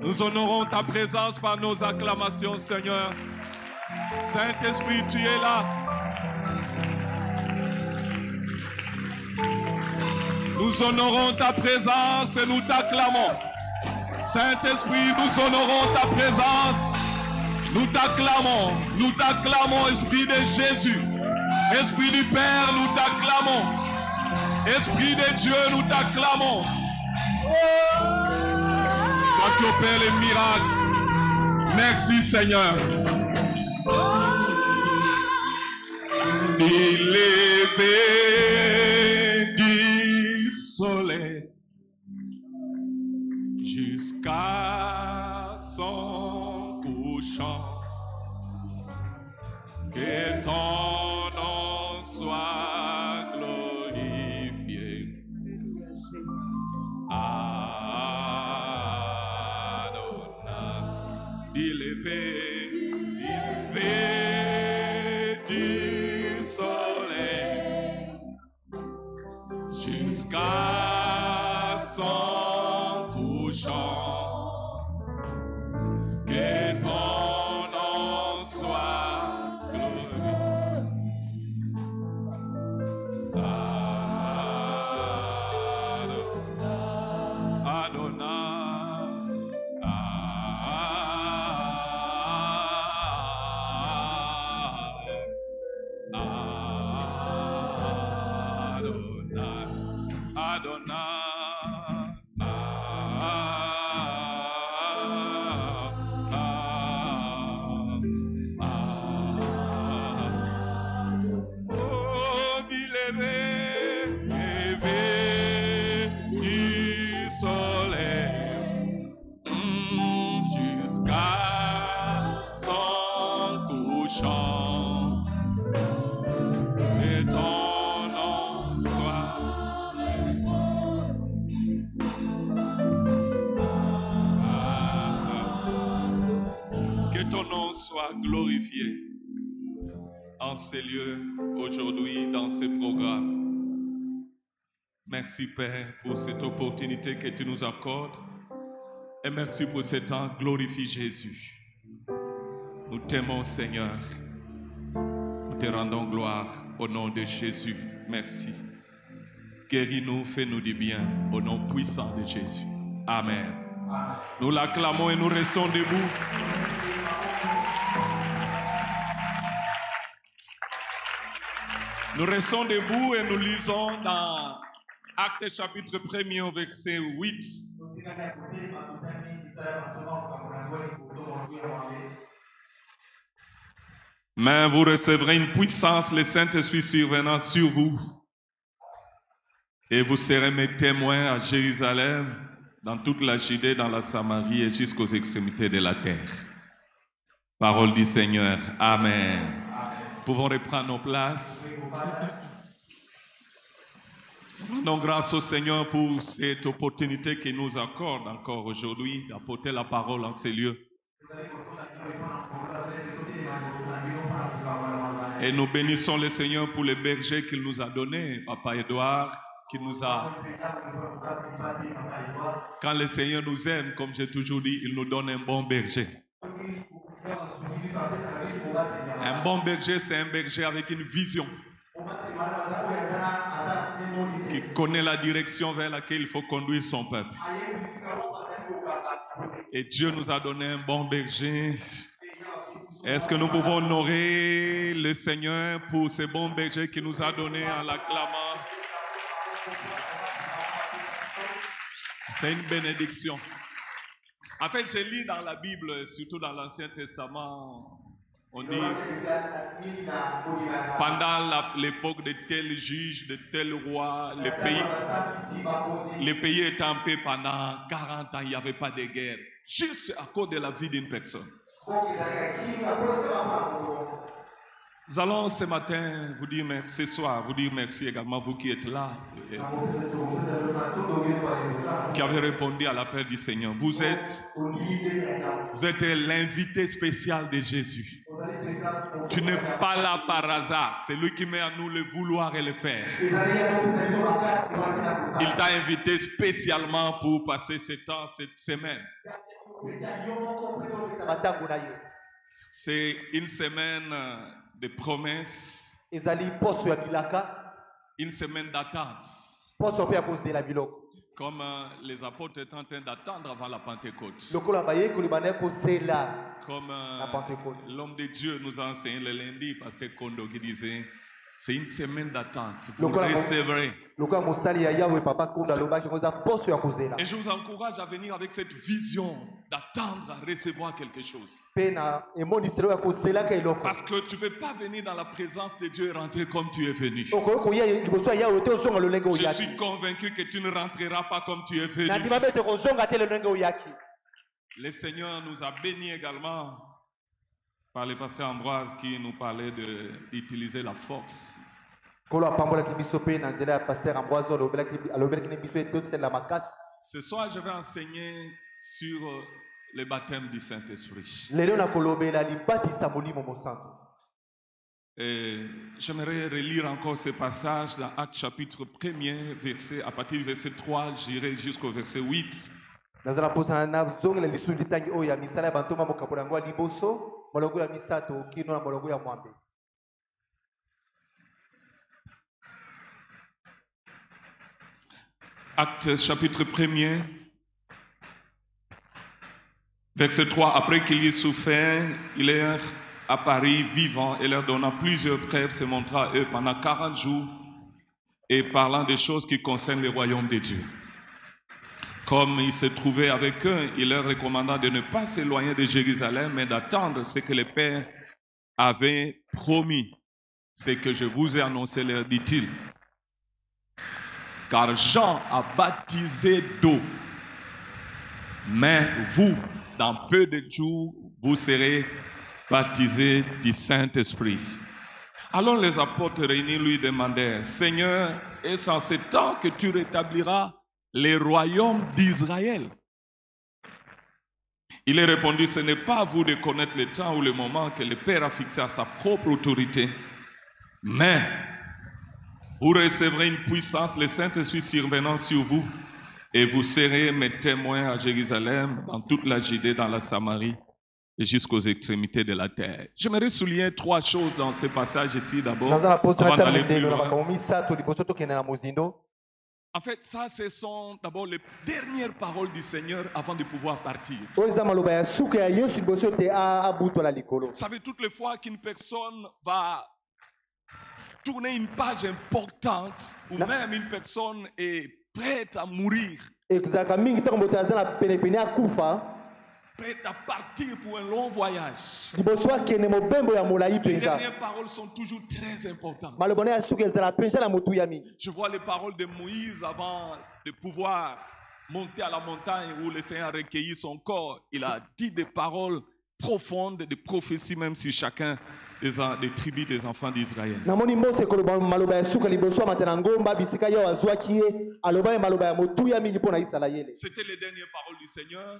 Nous honorons ta présence par nos acclamations, Seigneur. Saint-Esprit, tu es là. Nous honorons ta présence et nous t'acclamons. Saint-Esprit, nous honorons ta présence. Nous t'acclamons, Esprit de Jésus. Esprit du Père, nous t'acclamons. Esprit de Dieu, nous t'acclamons. Toi qui opères les miracles. Merci Seigneur. Il lever du soleil jusqu'à son couchant, que ton nom soit glorifié. Adonai, il lever du soleil jusqu'à son couchant, que ton nom soit glorifié. Adonai, glorifié en ces lieux aujourd'hui, dans ce programme. Merci Père pour cette opportunité que tu nous accordes et merci pour ce temps. Glorifie Jésus. Nous t'aimons Seigneur. Nous te rendons gloire au nom de Jésus. Merci. Guéris-nous, fais-nous du bien au nom puissant de Jésus. Amen. Nous l'acclamons et nous restons debout. Nous restons debout et nous lisons dans Actes chapitre 1er au verset 8. Mais vous recevrez une puissance, le Saint-Esprit survenant sur vous. Et vous serez mes témoins à Jérusalem, dans toute la Judée, dans la Samarie et jusqu'aux extrémités de la terre. Parole du Seigneur. Amen. Nous pouvons reprendre nos places. Rendons grâce au Seigneur pour cette opportunité qu'il nous accorde encore aujourd'hui d'apporter la parole en ces lieux. Et nous bénissons le Seigneur pour les bergers qu'il nous a donnés, Papa Edouard, qui nous a... Quand le Seigneur nous aime, comme j'ai toujours dit, il nous donne un bon berger. Un bon berger, c'est un berger avec une vision, qui connaît la direction vers laquelle il faut conduire son peuple. Et Dieu nous a donné un bon berger. Est-ce que nous pouvons honorer le Seigneur pour ce bon berger qu'il nous a donné en l'acclamant? C'est une bénédiction. En fait, je lis dans la Bible, surtout dans l'Ancien Testament, on dit, pendant l'époque de tel juge, de tel roi, le pays était en paix pendant 40 ans, il n'y avait pas de guerre, juste à cause de la vie d'une personne. Nous allons ce matin vous dire merci, ce soir, vous dire merci également, vous qui êtes là, qui avez répondu à l'appel du Seigneur. Vous êtes l'invité spécial de Jésus. Tu n'es pas là par hasard. C'est lui qui met en nous le vouloir et le faire. Il t'a invité spécialement pour passer ce temps, cette semaine. C'est une semaine de promesses, une semaine d'attente. Comme les apôtres étaient en train d'attendre avant la Pentecôte. Comme l'homme de Dieu nous a enseigné le lundi, Pasteur Kondo, qui disait, c'est une semaine d'attente. Vous recevrez. Et je vous encourage à venir avec cette vision d'attendre à recevoir quelque chose. Parce que tu ne peux pas venir dans la présence de Dieu et rentrer comme tu es venu. Je suis convaincu que tu ne rentreras pas comme tu es venu. Le Seigneur nous a bénis également par le pasteur Ambroise qui nous parlait d'utiliser la force. Ce soir, je vais enseigner sur le baptême du Saint-Esprit. J'aimerais relire encore ce passage dans Actes chapitre 1er, verset, à partir du verset 3, j'irai jusqu'au verset 8. Actes chapitre 1er, verset 3. Après qu'il y ait souffert, il est apparu vivant et leur donnant plusieurs preuves, se montra à eux pendant 40 jours et parlant des choses qui concernent le royaume de Dieu. Comme il se trouvait avec eux, il leur recommanda de ne pas s'éloigner de Jérusalem, mais d'attendre ce que le Père avait promis. Ce que je vous ai annoncé, leur dit-il. Car Jean a baptisé d'eau, mais vous, dans peu de jours, vous serez baptisés du Saint-Esprit. Alors les apôtres réunis lui demandèrent, Seigneur, est-ce en ce temps que tu rétabliras les royaumes d'Israël? Il est répondu, ce n'est pas à vous de connaître le temps ou le moment que le Père a fixé à sa propre autorité, mais vous recevrez une puissance, le Saint-Esprit survenant sur vous, et vous serez mes témoins à Jérusalem, dans toute la Judée, dans la Samarie, et jusqu'aux extrémités de la terre. J'aimerais souligner 3 choses dans ce passage ici d'abord, avant d'aller plus loin. En fait, ça, ce sont d'abord les dernières paroles du Seigneur avant de pouvoir partir. Vous savez, toutes les fois qu'une personne va tourner une page importante, ou même une personne est prête à mourir, prête à partir pour un long voyage, les dernières paroles sont toujours très importantes. Je vois les paroles de Moïse avant de pouvoir monter à la montagne où le Seigneur a recueilli son corps. Il a dit des paroles profondes, des prophéties même sur chacun des tribus des enfants d'Israël. C'était les dernières paroles du Seigneur.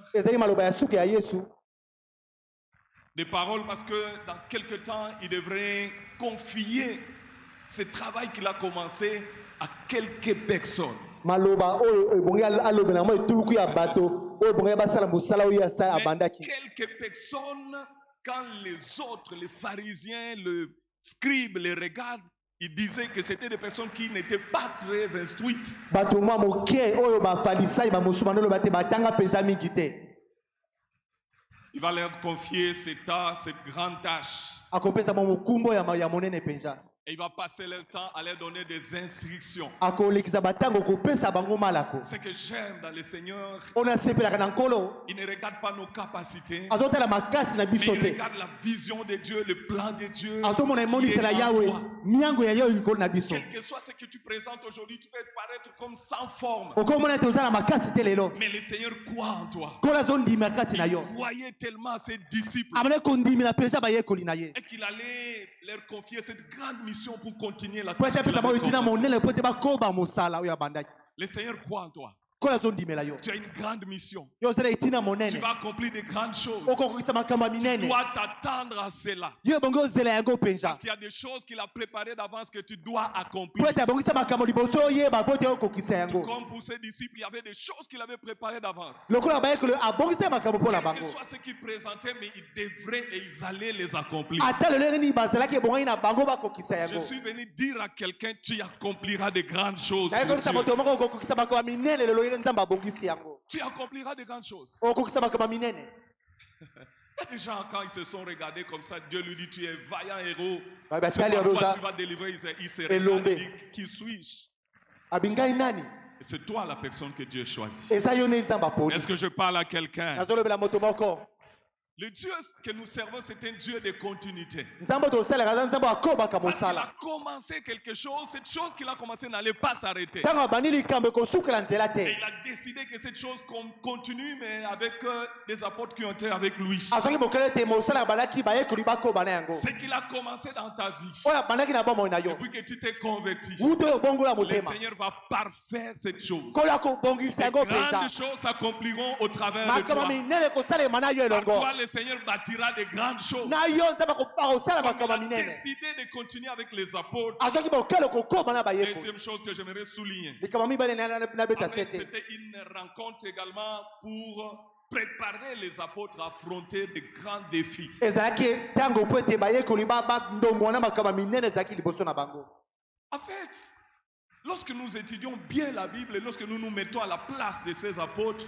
Des paroles parce que dans quelque temps, il devrait confier ce travail qu'il a commencé à quelques personnes. Mais quelques personnes, quand les autres, les pharisiens, les scribes les regardent, ils disaient que c'était des personnes qui n'étaient pas très instruites. Il va leur confier cette grande tâche. Et il va passer leur temps à leur donner des instructions. Ce que j'aime dans le Seigneur, il ne regarde pas nos capacités, mais il regarde la vision de Dieu, le plan de Dieu. Quel que soit ce que tu présentes aujourd'hui, tu peux paraître comme sans forme. Mais le Seigneur croit en toi. Il croyait tellement à ses disciples et qu'il allait leur confier cette grande mission pour continuer la tâche qu'il avait commencée. Le Seigneur croit en toi. Tu as une grande mission. Tu Tu vas accomplir des grandes choses. Tu dois t'attendre à cela. Parce qu'il y a des choses qu'il a préparées d'avance que tu dois accomplir. Tout comme pour ses disciples, il y avait des choses qu'il avait préparées d'avance. Quel que soit ce qu'ils présentaient, mais ils devraient et ils allaient les accomplir. Je suis venu dire à quelqu'un, tu accompliras de grandes choses. Tu accompliras de grandes choses. Il y a des gens, quand ils se sont regardés comme ça, Dieu lui dit, tu es vaillant héros. Tu vas délivrer. Il se regarde et dit, qui suis-je? C'est toi la personne que Dieu choisit. Est-ce que je parle à quelqu'un? Le Dieu que nous servons, c'est un Dieu de continuité. Parce qu'il a commencé quelque chose, cette chose qu'il a commencé n'allait pas s'arrêter. Et il a décidé que cette chose continue, mais avec des apôtres qui ont été avec lui. Ce qu'il a commencé dans ta vie, depuis que tu t'es converti, le Seigneur va parfaire cette chose. De grandes choses s'accompliront au travers de toi. Par toi, le Seigneur bâtira de grandes choses. Comme il a décidé de continuer avec les apôtres. Deuxième chose que j'aimerais souligner. C'était une rencontre également pour préparer les apôtres à affronter de grands défis. En fait, lorsque nous étudions bien la Bible et lorsque nous nous mettons à la place de ces apôtres,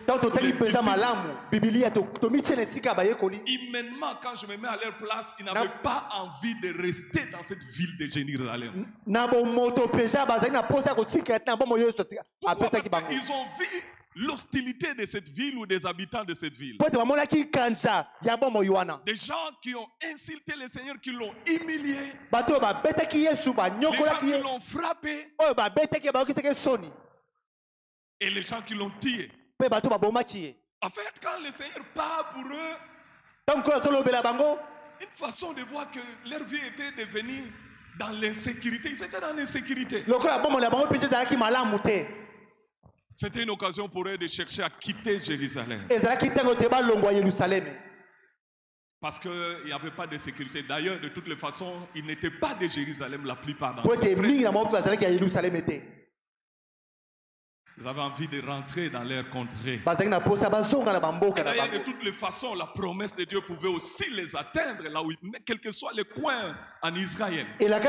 humainement, quand je me mets à leur place, ils n'avaient pas envie de rester dans cette ville de Jérusalem. Pourquoi? Parce qu'ils ont vu l'hostilité de cette ville ou des habitants de cette ville. Des gens qui ont insulté le Seigneur, qui l'ont humilié. Les gens qui l'ont frappé. Et les gens qui l'ont tué. En fait, quand le Seigneur part pour eux, une façon de voir que leur vie était devenue dans l'insécurité. Ils étaient dans l'insécurité. C'était une occasion pour eux de chercher à quitter Jérusalem. Parce qu'il n'y avait pas de sécurité. D'ailleurs, de toutes les façons, ils n'étaient pas de Jérusalem la plupart d'entre eux. Ils avaient envie de rentrer dans leur contrée. Et d'ailleurs, de toutes les façons, la promesse de Dieu pouvait aussi les atteindre là où, quel que soit le coin en Israël. Mais le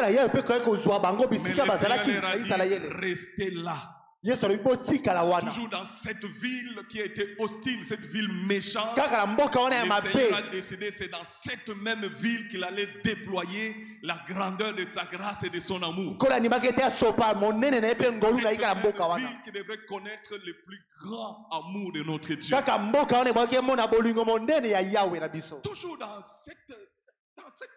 Seigneur leur a dit, restez là. Toujours dans cette ville qui a été hostile, cette ville méchante. Le Seigneur a décidé, c'est dans cette même ville qu'il allait déployer la grandeur de sa grâce et de son amour. C'est cette même ville qui devrait connaître le plus grand amour de notre Dieu. Toujours dans cette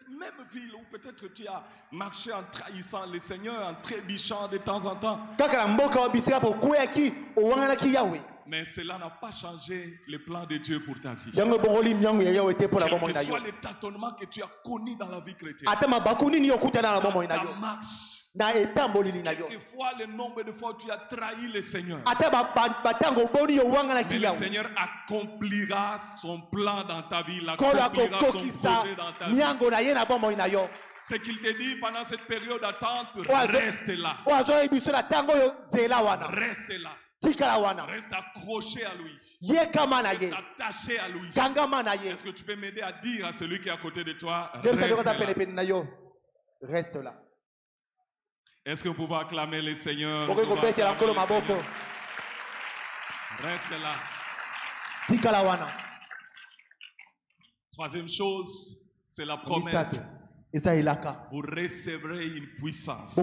même ville où peut-être tu as marché en trahissant le Seigneur, en trébuchant de temps en temps. Mais cela n'a pas changé le plan de Dieu pour ta vie. Quel que soit le tâtonnement que tu as connu dans la vie chrétienne, dans ta marche, quelquefois le nombre de fois où tu as trahi le Seigneur, mais le Seigneur accomplira son plan dans ta vie, il accomplira son projet dans ta vie. Ce qu'il te dit pendant cette période d'attente, reste là. Reste là. Reste accroché à lui. Reste attaché à lui. Est-ce que tu peux m'aider à dire à celui qui est à côté de toi, reste là. Est-ce que vous pouvez acclamer le Seigneur? Reste là. Troisième chose, c'est la promesse. Vous recevrez une puissance.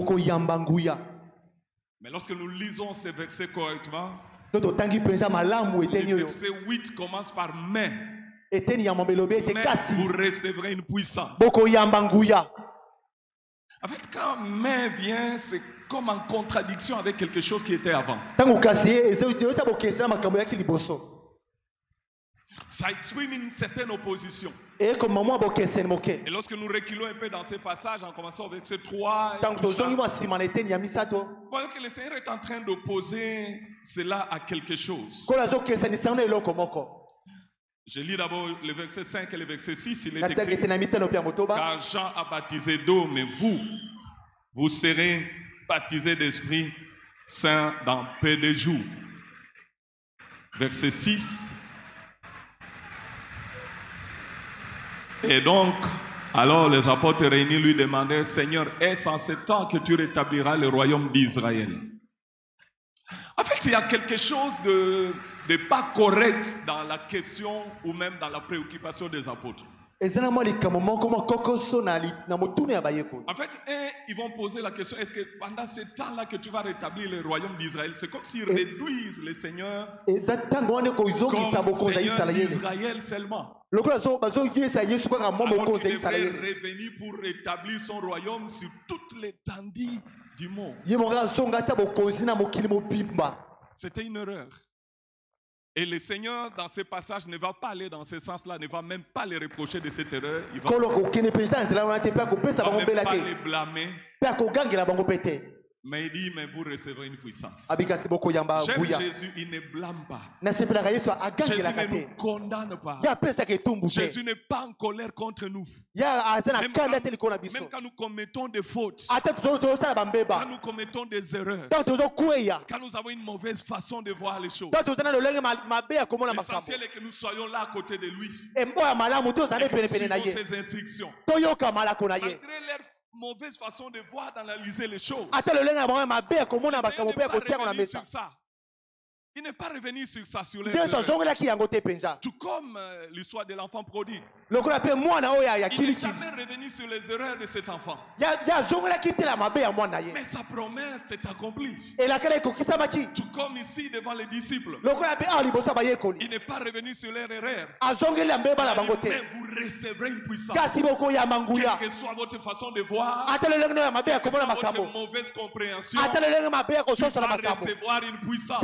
Mais lorsque nous lisons ces versets correctement, le verset 8 commence par mais. Vous recevrez une puissance. En fait, quand mais vient, c'est comme en contradiction avec quelque chose qui était avant. Ça exprime une certaine opposition. Et lorsque nous reculons un peu dans ces passages, en commençant avec verset 3, tant que voyez que le Seigneur est en train d'opposer cela à quelque chose. Je lis d'abord le verset 5 et le verset 6. Il est écrit, car Jean a baptisé d'eau, mais vous serez baptisés d'Esprit Saint dans peu de jours. Verset 6. Et donc, alors les apôtres réunis lui demandèrent, Seigneur, est-ce en ce temps que tu rétabliras le royaume d'Israël? En fait, il y a quelque chose de pas correct dans la question ou même dans la préoccupation des apôtres. En fait, ils vont poser la question, est-ce que pendant ce temps-là que tu vas rétablir le royaume d'Israël, c'est comme s'ils réduisent le Seigneur comme Seigneur d'Israël seulement. Alors qu'il devrait revenir pour rétablir son royaume sur toute l'étendue du monde. C'était une erreur. Et le Seigneur, dans ce passage, ne va pas aller dans ce sens-là, ne va même pas les reprocher de cette erreur. Il va même pas les blâmer. Mais il dit, mais vous recevrez une puissance. J'aime Jésus, il ne blâme pas. Jésus ne nous condamne pas. Jésus n'est pas en colère contre nous. Même quand nous commettons des fautes, quand nous commettons des erreurs, quand nous avons une mauvaise façon de voir les choses, l'essentiel est que nous soyons là à côté de lui et que nous suivons ses instructions. Malgré leur mauvaise façon de voir, d'analyser les choses, il n'est pas revenu sur ça, sur les erreurs. Tout comme l'histoire de l'enfant prodigue. Il n'est jamais revenu sur les erreurs de cet enfant. Mais sa promesse s'est accomplie. Tout comme ici devant les disciples. Il n'est pas revenu sur leurs erreurs. Mais vous recevrez une puissance. Quelle que soit votre façon de voir, quelle que soit votre mauvaise compréhension, tu vas recevoir une puissance.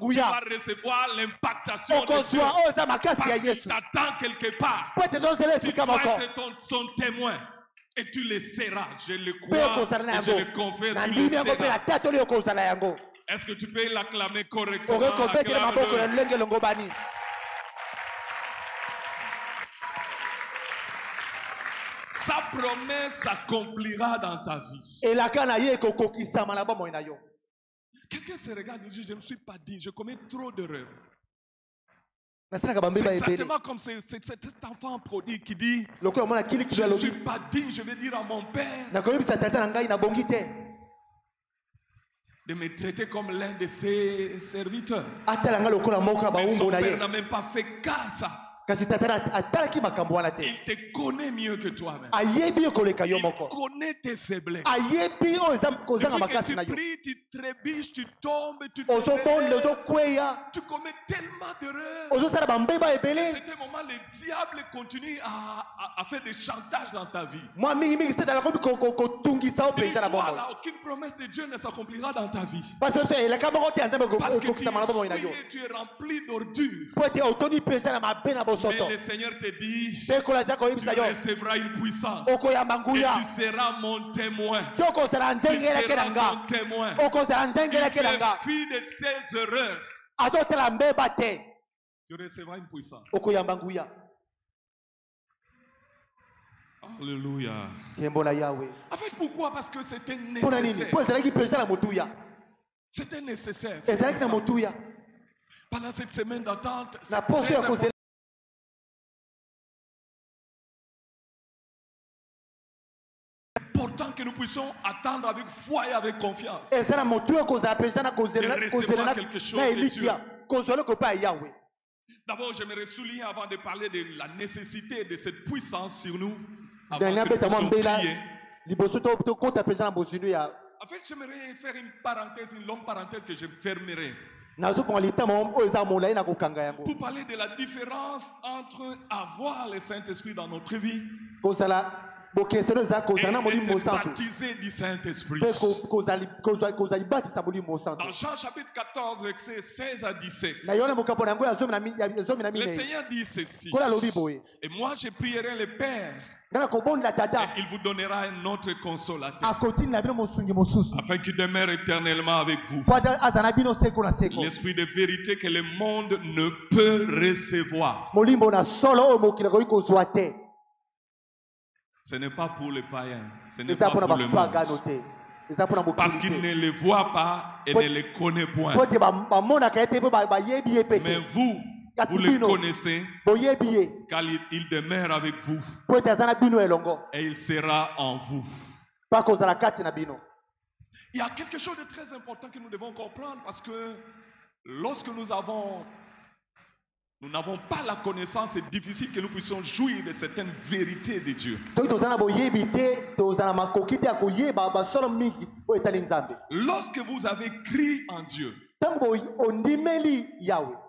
Tu vas recevoir l'impactation de Dieu. Parce qu'il t'attend quelque part. Tu dois être son témoin. Et tu le seras. Je le crois et je le confesse. Tu le seras. Est-ce que tu peux l'acclamer correctement? Sa promesse s'accomplira dans ta vie. Quelqu'un se regarde et dit, je ne suis pas digne, je commets trop d'erreurs. C'est exactement comme cet enfant prodigue qui dit, je ne suis pas digne, je vais dire à mon père de me traiter comme l'un de ses serviteurs. Mais son père n'a même pas fait cas à ça. Il te connaît mieux que toi-même. Il connaît tes faiblesses. Depuis que tu pries, tu trébuches, tu tombes, tu te relèves, tu commets tellement d'erreurs. À cet moment, le diable continue à faire des chantages dans ta vie. Et toi, là, aucune promesse de Dieu ne s'accomplira dans ta vie. Parce que tu es rempli d'ordures. Mais le Seigneur te dit, tu recevras une puissance et tu seras mon témoin. Tu seras son témoin. Il fait fi de ses erreurs. Tu recevras une puissance. Alléluia. En fait, pourquoi? Parce que c'était nécessaire. C'était nécessaire. Pendant cette semaine d'attente, c'est très important que nous puissions attendre avec foi et avec confiance de recevoir quelque chose de Dieu. D'abord, j'aimerais souligner avant de parler de la nécessité de cette puissance sur nous, avant que nous puissions prier. En fait, j'aimerais faire une parenthèse, une longue parenthèse que je fermerai. Pour parler de la différence entre avoir le Saint-Esprit dans notre vie et être baptisé du Saint-Esprit. Dans Jean chapitre 14, versets 16 à 17, le Seigneur dit ceci: et moi je prierai le Père, et il vous donnera un autre consolateur, afin qu'il demeure éternellement avec vous, l'esprit de vérité que le monde ne peut recevoir. Ce n'est pas pour les païens, ce n'est pas pour le monde, parce qu'il ne les voit pas et ne les connaît point. Mais vous le connaissez, car il demeure avec vous et il sera en vous. Il y a quelque chose de très important que nous devons comprendre, parce que lorsque nous n'avons pas la connaissance, c'est difficile que nous puissions jouir de certaines vérités de Dieu. Lorsque vous avez cru en Dieu,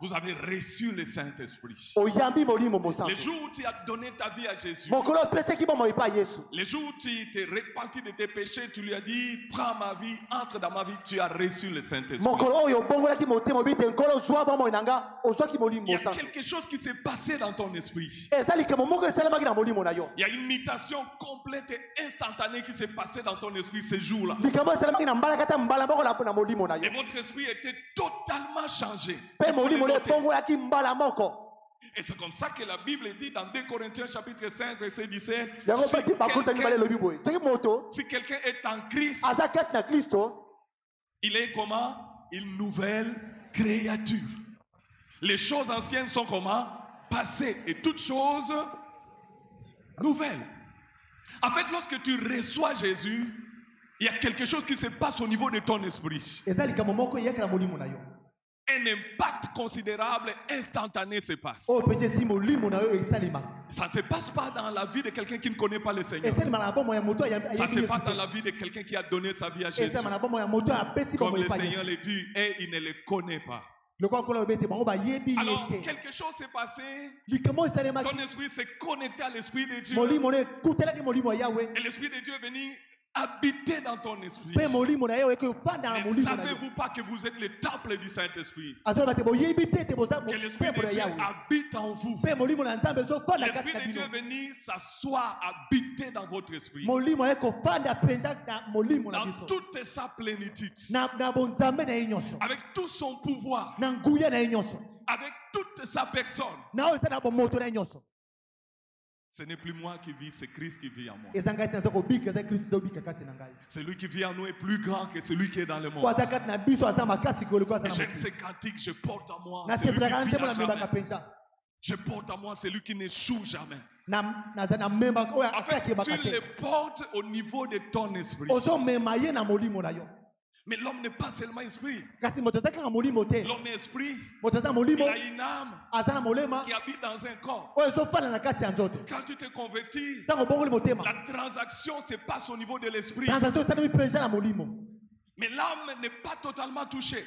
vous avez reçu le Saint-Esprit. Le jour où tu as donné ta vie à Jésus, le jour où tu t'es repenti de tes péchés, tu lui as dit: prends ma vie, entre dans ma vie, tu as reçu le Saint-Esprit. Il y a quelque chose qui s'est passé dans ton esprit. Il y a une mutation complète et instantanée qui s'est passée dans ton esprit ce jour-là. Et votre esprit était totalement changé. Et c'est comme ça que la Bible dit dans 2 Corinthiens chapitre 5 verset 17, si quelqu'un est en Christ, il est comment? Une nouvelle créature. Les choses anciennes sont comment? Passées, et toutes choses nouvelles. En fait, lorsque tu reçois Jésus, il y a quelque chose qui se passe au niveau de ton esprit. Un impact considérable, instantané se passe. Ça ne se passe pas dans la vie de quelqu'un qui ne connaît pas le Seigneur. Ça se passe dans la vie de quelqu'un qui a donné sa vie à Jésus. Comme le Seigneur le dit, et il ne le connaît pas. Alors, quelque chose s'est passé. Ton esprit s'est connecté à l'Esprit de Dieu. Et l'Esprit de Dieu est venu habiter dans ton esprit. Ne savez-vous pas que vous êtes le temple du Saint-Esprit? Que l'Esprit de Dieu habite en vous. L'Esprit de Dieu est venu s'asseoir, habiter dans votre esprit. Dans toute sa plénitude. Avec tout son pouvoir. Avec toute sa personne. Ce n'est plus moi qui vis, c'est Christ qui vit en moi. Celui qui vit en nous est plus grand que celui qui est dans le monde. J'aime ces cantiques, je porte en moi celui qui vit à jamais. Je porte en moi celui qui n'échoue jamais. En fait, tu le portes au niveau de ton esprit. Mais l'homme n'est pas seulement esprit. L'homme est esprit. Il a une âme qui habite dans un corps. Quand tu te convertis, la transaction se passe au niveau de l'esprit. Mais l'âme n'est pas totalement touchée.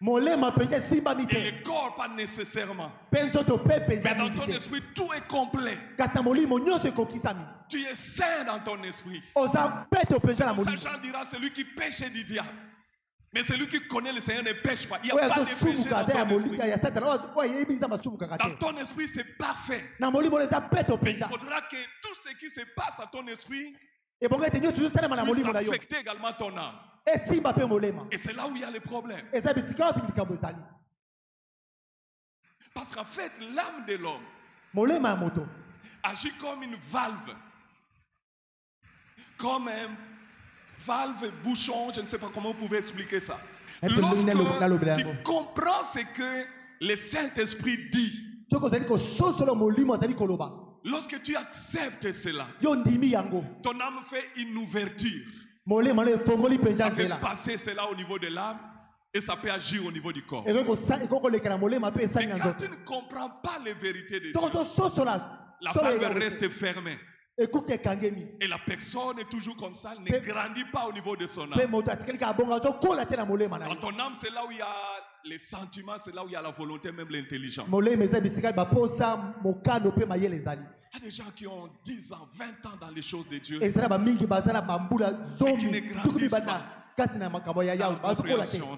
Et le corps pas nécessairement. Mais dans ton esprit, tout est complet. Tu es saint dans ton esprit. C'est pour ça que Jean dira: celui qui pêche est du diable. Mais celui qui connaît le Seigneur ne pêche pas. Il n'y a pas de péché dans ton esprit. Dans ton esprit, c'est parfait. Mais il faudra que tout ce qui se passe à ton esprit puisse affecter également ton âme. Et c'est là où il y a le problème. Parce qu'en fait, l'âme de l'homme agit comme une valve. Comme un valve, bouchon, je ne sais pas comment vous pouvez expliquer ça. Lorsque tu comprends ce que le Saint-Esprit dit, lorsque tu acceptes cela, ton âme fait une ouverture. Ça fait passer cela au niveau de l'âme et ça peut agir au niveau du corps. Mais quand tu ne comprends pas les vérités de Dieu, la valve reste fermée. Et la personne est toujours comme ça, elle ne grandit pas au niveau de son âme. Dans ton âme, c'est là où il y a les sentiments, c'est là où il y a la volonté, même l'intelligence. Il y a des gens qui ont 10 ans, 20 ans dans les choses de Dieu. Et ça va mingi bazala bambula zomi qui ne grandissent tukumi pas. bana kasi na makambo ya yawo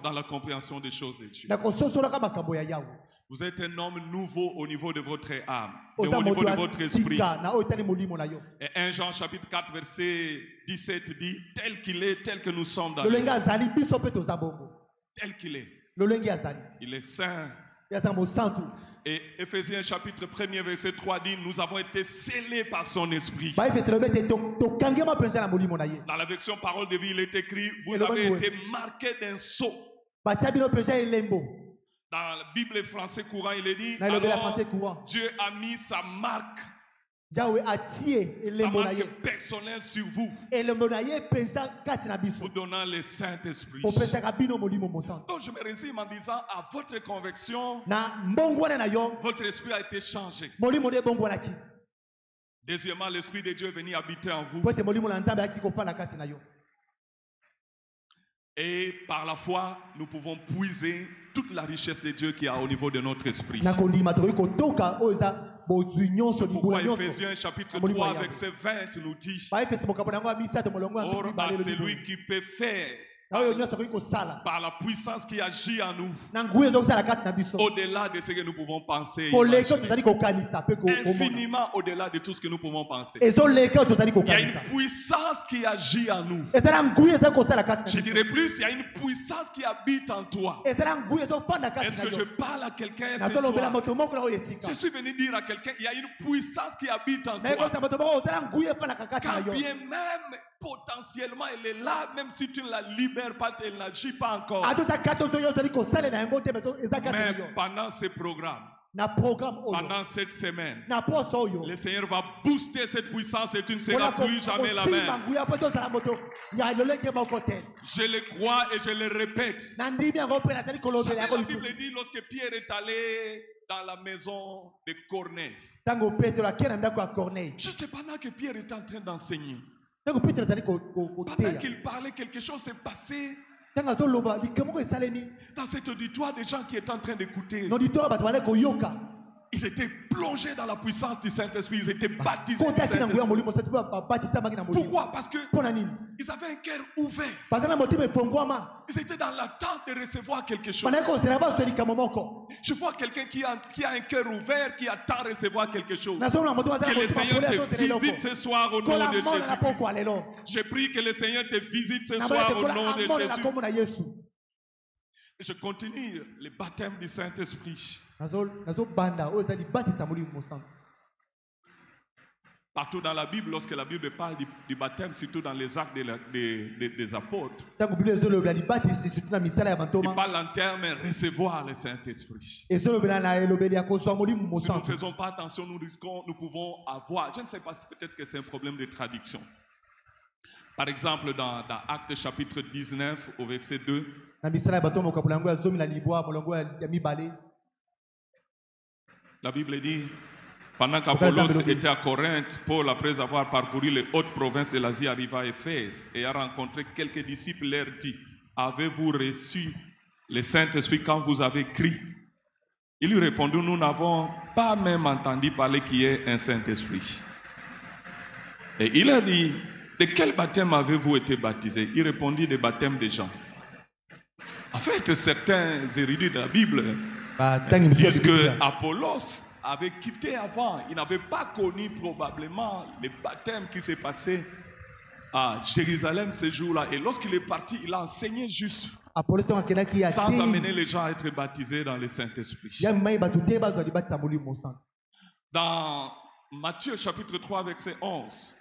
Dans la compréhension des choses de Dieu. na kososola ka makambo ya yawo. Vous êtes un homme nouveau au niveau de votre âme, Au au niveau de votre esprit. na otani molimo na yo. Et 1 Jean chapitre 4 verset 17 dit, tel qu'il est, tel que nous sommes dans le Lolenga monde. azali biso pe tozabongo. Tel qu'il est. Lolengi azali. Il est saint. Ya za mo santu. Et Éphésiens chapitre 1er verset 3 dit, nous avons été scellés par son esprit. Ba efeselo bete to kangema penza na molimo na ye. Dans la version parole de vie, il est écrit, vous Et le avez bon été marqués d'un sceau. Ba tabino penza elembo. Dans la Bible français courant, il est dit, Na le alors, français courant. Dieu a mis sa marque Yahweh atie sa elembo na ye. marque personnelle sur vous, Elembo na ye penza kati na biso. vous donnant le Saint-Esprit. Po penza ka bino molimo mo santu. Donc je me résigne en disant, à votre conviction, Na mbongwana na yo votre esprit a été changé. molimo de bongwana ki. Deuxièmement, l'Esprit de Dieu est venu habiter en vous. Po te molimo na nzambe aki kofana kati na yo. Et par la foi, nous pouvons puiser toute la richesse de Dieu qui est au niveau de notre esprit. Na kondima to ko toka oza bozwi nyonso Pourquoi libula nyonso. Ephésiens chapitre Molimo 3 ya verset 20 nous dit, Ba efesi mokapo na ngo misato molongo ya or mbi à balelo. celui qui peut faire Na oyo nyonso ko sala. par la puissance qui agit en nous, Na nguye zo sala kati na biso. au-delà de ce que nous pouvons penser, Po leke imaginer. tozali ko kanisa pe ko omona. Infiniment au-delà de tout ce que nous pouvons penser. Ezo leke tozali ko Il y a kanisa. une puissance qui agit en nous. Ezala nguye zo ko sala kati Je na biso. dirais plus, il y a une puissance qui habite en toi. Ezala nguye zo fanda kati Est-ce na que je yo. parle à quelqu'un Na ce zo lombela soir? moto moko na oyo esika. Je suis venu dire à quelqu'un, il y a une puissance qui habite en Na ko toi. ta moto moko ezala nguye fanda kati na Quand yo. bien même, potentiellement, elle est là, même si tu ne la libères pas, elle n'agit pas encore. Atota kato zo yo zali ko sala na yango te beto ezala kati na Mais yo. pendant ce programme, Na programme oyo. pendant cette semaine, Na poso oyo. le Seigneur va booster cette puissance et tu ne seras Voilà plus jamais la même. nguye po tozala moto ya lolenge moko te. Je le crois et je le répète. Na ndimi yango pe na zali ko Vous savez, lobela yango la lisusu. Bible dit lorsque Pierre est allé dans la maison de Corneille, Tango Petro akena ndako ya Corneille. juste pendant que Pierre était en train d'enseigner, Tango Petro azali ko pendant teya. qu'il parlait, quelque chose s'est passé Tango azoloba likamoko esalemi. dans cet auditoire des gens qui étaient en train d'écouter. Noditoire bato bale koyoka. Ils étaient plongés dans la puissance du Saint-Esprit. Ils étaient baptisés du Kotaki na nguya Saint-Esprit. molimo sati ba batisa maki na molimo. Pourquoi? Parce qu'ils Pona nini? avaient un cœur ouvert. Bazana motima efongwama. Ils étaient dans l'attente de recevoir quelque chose. Bana ko zela ba so likambo moko. Je vois quelqu'un qui a un cœur ouvert, qui attend recevoir quelque chose. Na so na moto Que bazana le motima Seigneur pole so te zela visite loko. ce soir au nom Kola de mona na poko Jésus. alelo. Je prie que le Seigneur te visite ce Na soir bale au kola nom de amona na Jésus. komo na Yesu. Je continue le baptême du Saint-Esprit. Nazo banda o zali batisa molimo mosantu. Partout dans la Bible, lorsque la Bible parle du baptême, surtout dans les actes des apôtres, Tango Bible ezoloba li batisi surtout na misala ya il bantoma. parle en termes recevoir le Saint-Esprit. Ezoloba na elobeli ya kozwa molimo Si nous ne mosantu. faisons pas attention, nous pouvons avoir, je ne sais pas, peut-être que c'est un problème de traduction. Par exemple, dans Actes chapitre 19, au verset 2, Na misala ya bantoma ko yango ya zomi na libwa molongo ya mibale. la Bible dit, pendant qu'Apollos était à Corinthe, Paul, après avoir parcouru les hautes provinces de l'Asie, arriva à Éphèse et a rencontré quelques disciples, leur dit, avez-vous reçu le Saint-Esprit quand vous avez crié? Ils lui répondirent, nous n'avons pas même entendu parler qu'il y ait un Saint-Esprit. Et il a dit, de quel baptême avez-vous été baptisé? Il répondit, des baptêmes des gens. En fait, certains érudits de la Bible disent que Apollos avait quitté avant. Il n'avait pas connu probablement le baptême qui s'est passé à Jérusalem ce jour-là. Et lorsqu'il est parti, il a enseigné juste sans amener les gens à être baptisés dans le Saint-Esprit. Dans Matthieu chapitre 3 verset 11,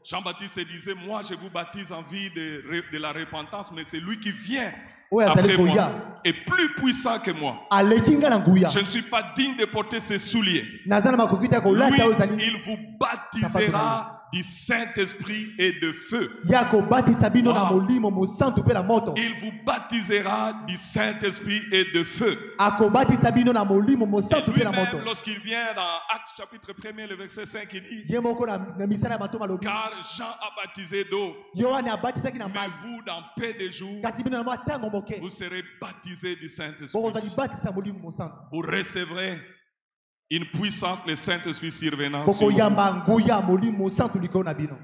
Jean-Baptiste disait, moi je vous baptise en vie de la repentance, mais c'est lui qui vient après moi est plus puissant que moi. Je ne suis pas digne de porter ses souliers. Lui, il vous baptisera du Saint-Esprit et de feu. Il vous baptisera du Saint-Esprit et de feu. Et lui-même, lorsqu'il vient dans Actes chapitre 1er, le verset 5, il dit, car Jean a baptisé d'eau, mais vous, dans peu de jours, vous serez baptisés du Saint-Esprit. Vous recevrez une puissance, le Saint-Esprit survenant Boko sur vous. yamba nguya molimo santu likolo na bino.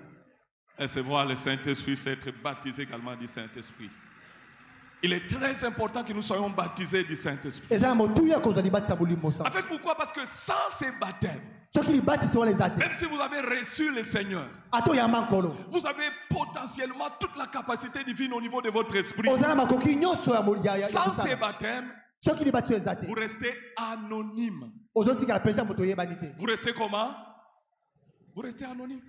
Et c'est voir le Saint-Esprit, c'est être baptisé également du Saint-Esprit. Il est très important que nous soyons baptisés du Saint-Esprit. Ezala motuya kozali batisa molimo En santu. fait, pourquoi? Parce que sans ces baptêmes, Soki li batisa wala ezate. même si vous avez reçu le Seigneur, Ato yamba nkolo. vous avez potentiellement toute la capacité divine au niveau de votre esprit. Ozala makoki nyonso ya Sans ces kusala. baptêmes, Soki li batisa ezate. vous restez anonyme. Ozotika la penja moto yebani te. Vous restez comment? Vous restez anonyme.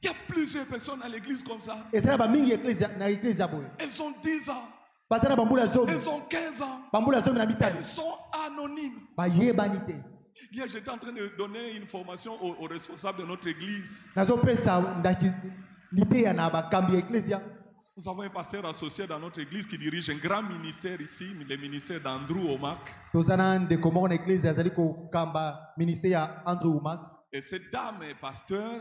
Il y a plusieurs personnes à l'église comme ça. Ezala ba mingi na église ya boye. Elles ont 10 ans. Bazala bambula zomi. Elles ont 15 ans. Bambula zomi na mitali. Elles sont anonymes. Ba yebani te. Hier, j'étais en train de donner une formation aux responsables de notre église. Nazo pesa ndaki liteya na bakambi ya église. Nous avons un pasteur associé dans notre église qui dirige un grand ministère ici, le ministère d'Andrew Omak. Tozana ndeko moko na église azali kokamba ministère ya Andrew Umak. Et cette dame est pasteur.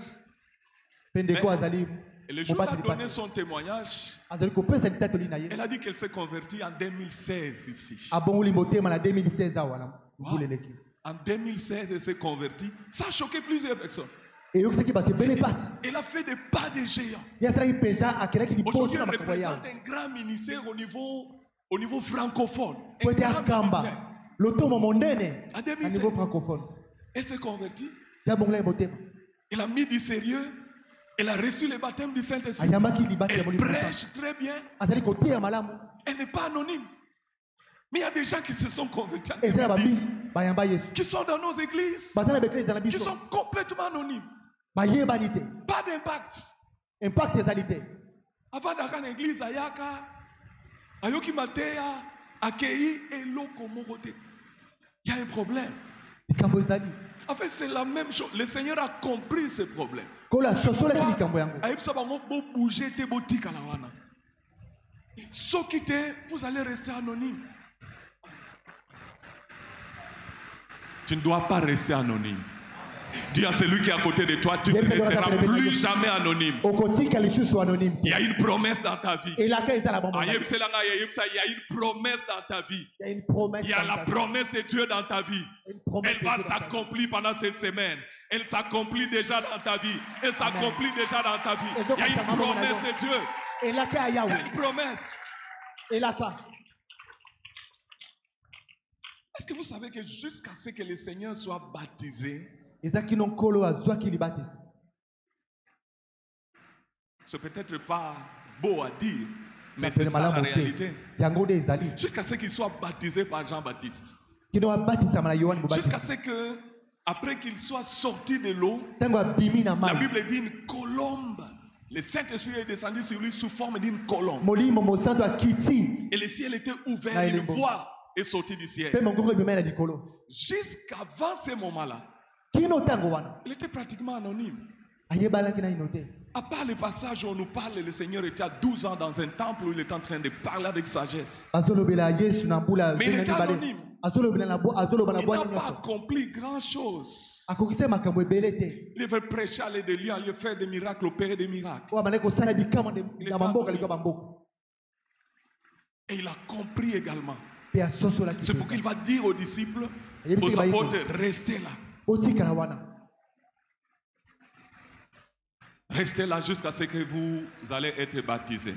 Pendeko azali Et le jour où elle a donné son témoignage, azali kopesa litatoli na ye. elle a dit qu'elle s'est convertie en 2016 ici. Abongoli motema na 2016 awa na mbuleleki. En 2016, elle s'est convertie. Ça a choqué plusieurs personnes. Et yokisaki bato ebele pasi. Elle a fait des pas de géant. Ye asalaki mpenza akelaki Aujourd'hui, liposo na elle makambo yawo. représente un grand ministère au niveau francophone. Un Po ete grand akamba ministère. lotomo monene En na 2016, niveau francophone. elle s'est convertie. Ya bongolaki motema. Elle a mis du sérieux. Elle a reçu le baptême du Saint-Esprit. Ayambaki libati ya Elle molimo santu. prêche très bien. Azali koteya malamu. Elle n'est pas anonyme. Mais il y a des gens qui se sont convertis en Ezala ba 2010, mingi bayamba Yesu. qui sont dans nos églises, Bazala ba église na qui biso. sont complètement anonymes. Bayebani te. Pas d'impact. Impact ezali te. Avant d'aller à l'église, Ayaka, Ayoki Matea, Akei et Lokomogote. Il y a un problème. Likambo ezali. En fait, c'est la même chose. Le Seigneur a compris ce problème. Kola sosolaki likambo yango. Ayebisa bango bo bouger te botika la wana. Soki te, vous allez rester anonyme. Tu ne dois pas rester anonyme. Dis à celui qui est à côté de toi, tu ne seras plus jamais anonyme. Okotika lisusu anonyme. Il y a une promesse dans ta vie. Elaka ezala bombo. Il y a une promesse dans ta vie. Il y a une promesse. Il y a la promesse de Dieu dans ta vie. Elle va s'accomplir. s'accomplir pendant cette semaine. Elle s'accomplit déjà dans ta vie. Elle s'accomplit déjà dans ta vie. Il y a une promesse de Dieu. Elaka Il y ayawe. a une promesse. Elaka. Est-ce que vous savez que jusqu'à ce que le Seigneur soit baptisé, Ezaki non kolo azwaki libatisi. c'est peut-être pas beau à dire, mais Mais c'est ça la réalité. Yango de ezali. Jusqu'à ce qu'il soit baptisé par Jean-Baptiste. Kino abatisa mala Yohane Jusqu'à mubatisi. ce que, après qu'il soit sorti de l'eau, Tango abimi na la mai. Bible dit une colombe. Le Saint-Esprit est descendu sur lui sous forme d'une colombe. Molimo mosanto akiti. Et le ciel était ouvert, Na une elembo. voix est sortie du Pe ciel. mongoko ebima na likolo. Jusqu'avant ce moment-là, Kino tango wana. il était pratiquement anonyme. Ayebalaki na inote. À part le passage où on nous parle, le Seigneur était à 12 ans dans un temple où il était en train de parler avec sagesse. Azolobela Yesu na mbula Mais il était zena mibale. anonyme. Azolobela na bo azoloba na Il bwana n'a pas nyonso. accompli grand-chose. Akokisa makambo ebele te. Il devait prêcher, aller de lieu en lieu, faire des miracles, opérer des miracles. Oyo abandaki kosala bikamwa Il na est bamboka anonyme. likolo ya bamboka. Et il a compris également. Pe asosolaki. C'est pourquoi il va dire aux disciples, Et il aux dit, apôtres, restez là. Otikala wana. Restez là jusqu'à ce que vous allez être baptisés.